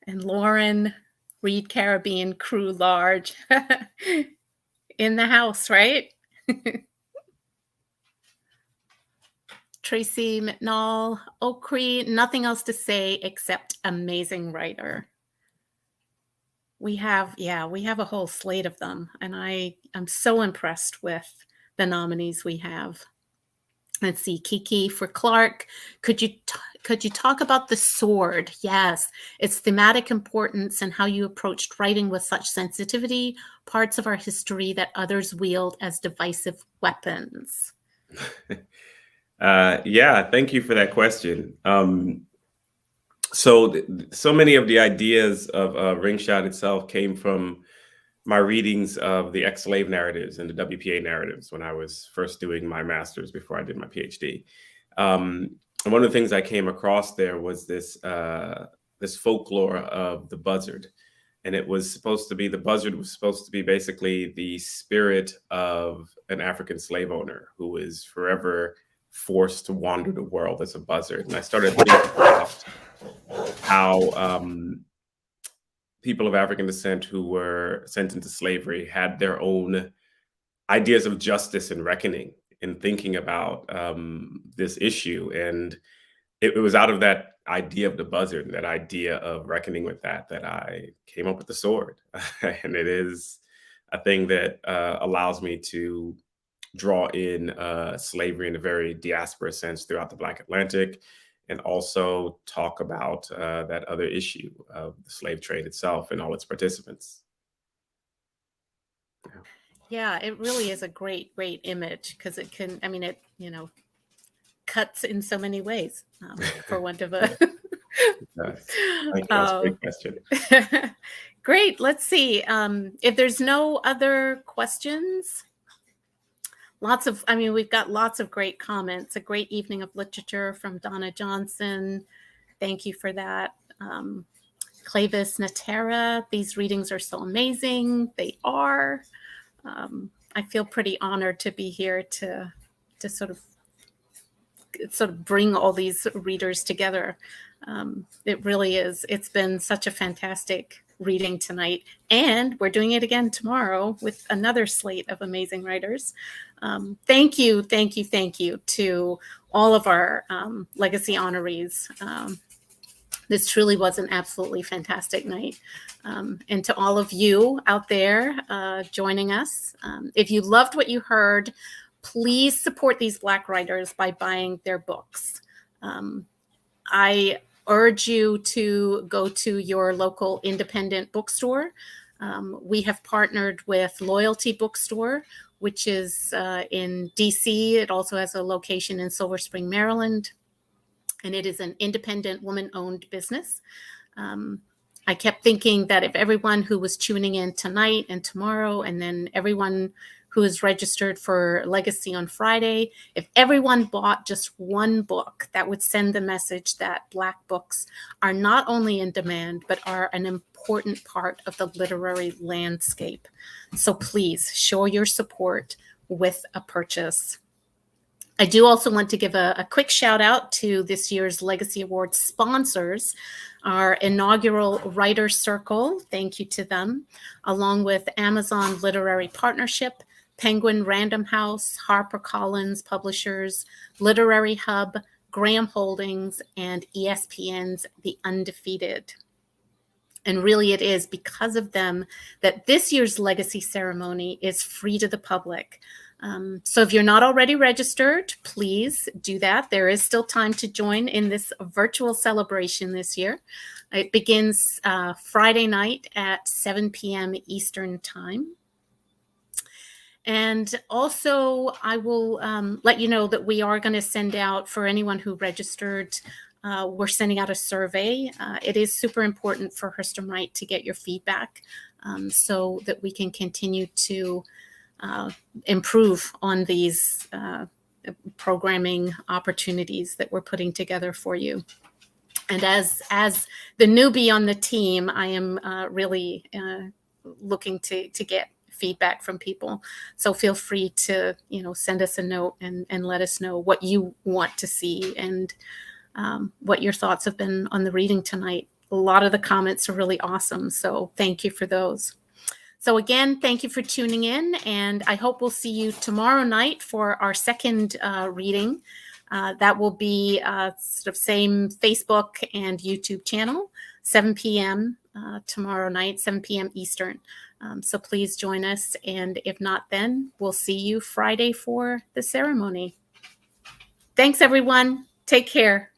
Speaker 1: And Lauren, read Caribbean, crew large. In the house, right? Tracy McNall, Okri, nothing else to say except amazing writer. We have a whole slate of them, and I'm so impressed with the nominees we have. Let's see, Kiki for Clark. Could you talk about the sword? Yes, its thematic importance and how you approached writing with such sensitivity, parts of our history that others wield as divisive weapons.
Speaker 5: Yeah, thank you for that question. So many of the ideas of Ring Shout itself came from my readings of the ex-slave narratives and the WPA narratives when I was first doing my master's before I did my PhD. And one of the things I came across there was this folklore of the buzzard. And the buzzard was supposed to be basically the spirit of an African slave owner who is forever forced to wander the world as a buzzard. And I started thinking about how people of African descent who were sent into slavery had their own ideas of justice and reckoning in thinking about this issue. And it was out of that idea of the buzzard, that idea of reckoning with that I came up with the sword. And it is a thing that allows me to draw in slavery in a very diaspora sense throughout the Black Atlantic, and also talk about that other issue of the slave trade itself and all its participants.
Speaker 1: Yeah, it really is a great image, because it cuts in so many ways, for want of a...
Speaker 5: Thank you. That's a great question.
Speaker 1: Great. Let's see. If there's no other questions, we've got lots of great comments. A great evening of literature from Donna Johnson. Thank you for that. Clavis Natera, these readings are so amazing. They are. I feel pretty honored to be here to sort of bring all these readers together. It really is. It's been such a fantastic reading tonight, and we're doing it again tomorrow with another slate of amazing writers. Thank you to all of our legacy honorees. This truly was an absolutely fantastic night. And to all of you out there joining us, if you loved what you heard, please support these Black writers by buying their books. I urge you to go to your local independent bookstore. We have partnered with Loyalty Bookstore, which is in DC. It also has a location in Silver Spring, Maryland, and it is an independent woman-owned business. I kept thinking that if everyone who was tuning in tonight and tomorrow, and then everyone who is registered for Legacy on Friday, if everyone bought just one book, that would send the message that Black books are not only in demand, but are an important part of the literary landscape. So please show your support. with a purchase. I do also want to give a quick shout out to this year's Legacy Awards sponsors, our inaugural Writer Circle, thank you to them, along with Amazon Literary Partnership, Penguin Random House, HarperCollins Publishers, Literary Hub, Graham Holdings, and ESPN's The Undefeated. And really it is because of them that this year's legacy ceremony is free to the public. So if you're not already registered, please do that. There is still time to join in this virtual celebration this year. It begins Friday night at 7 p.m. Eastern Time. And also, I will let you know that we are going to send out, for anyone who registered, we're sending out a survey. It is super important for Hurston Wright to get your feedback so that we can continue to improve on these programming opportunities that we're putting together for you. And as the newbie on the team, I am really looking to get feedback from people. So feel free to, send us a note and let us know what you want to see and what your thoughts have been on the reading tonight. A lot of the comments are really awesome. So thank you for those. So again, thank you for tuning in, and I hope we'll see you tomorrow night for our second reading. That will be sort of same Facebook and YouTube channel, 7 p.m. Tomorrow night, 7 p.m. Eastern. So please join us, and if not then, we'll see you Friday for the ceremony. Thanks, everyone. Take care.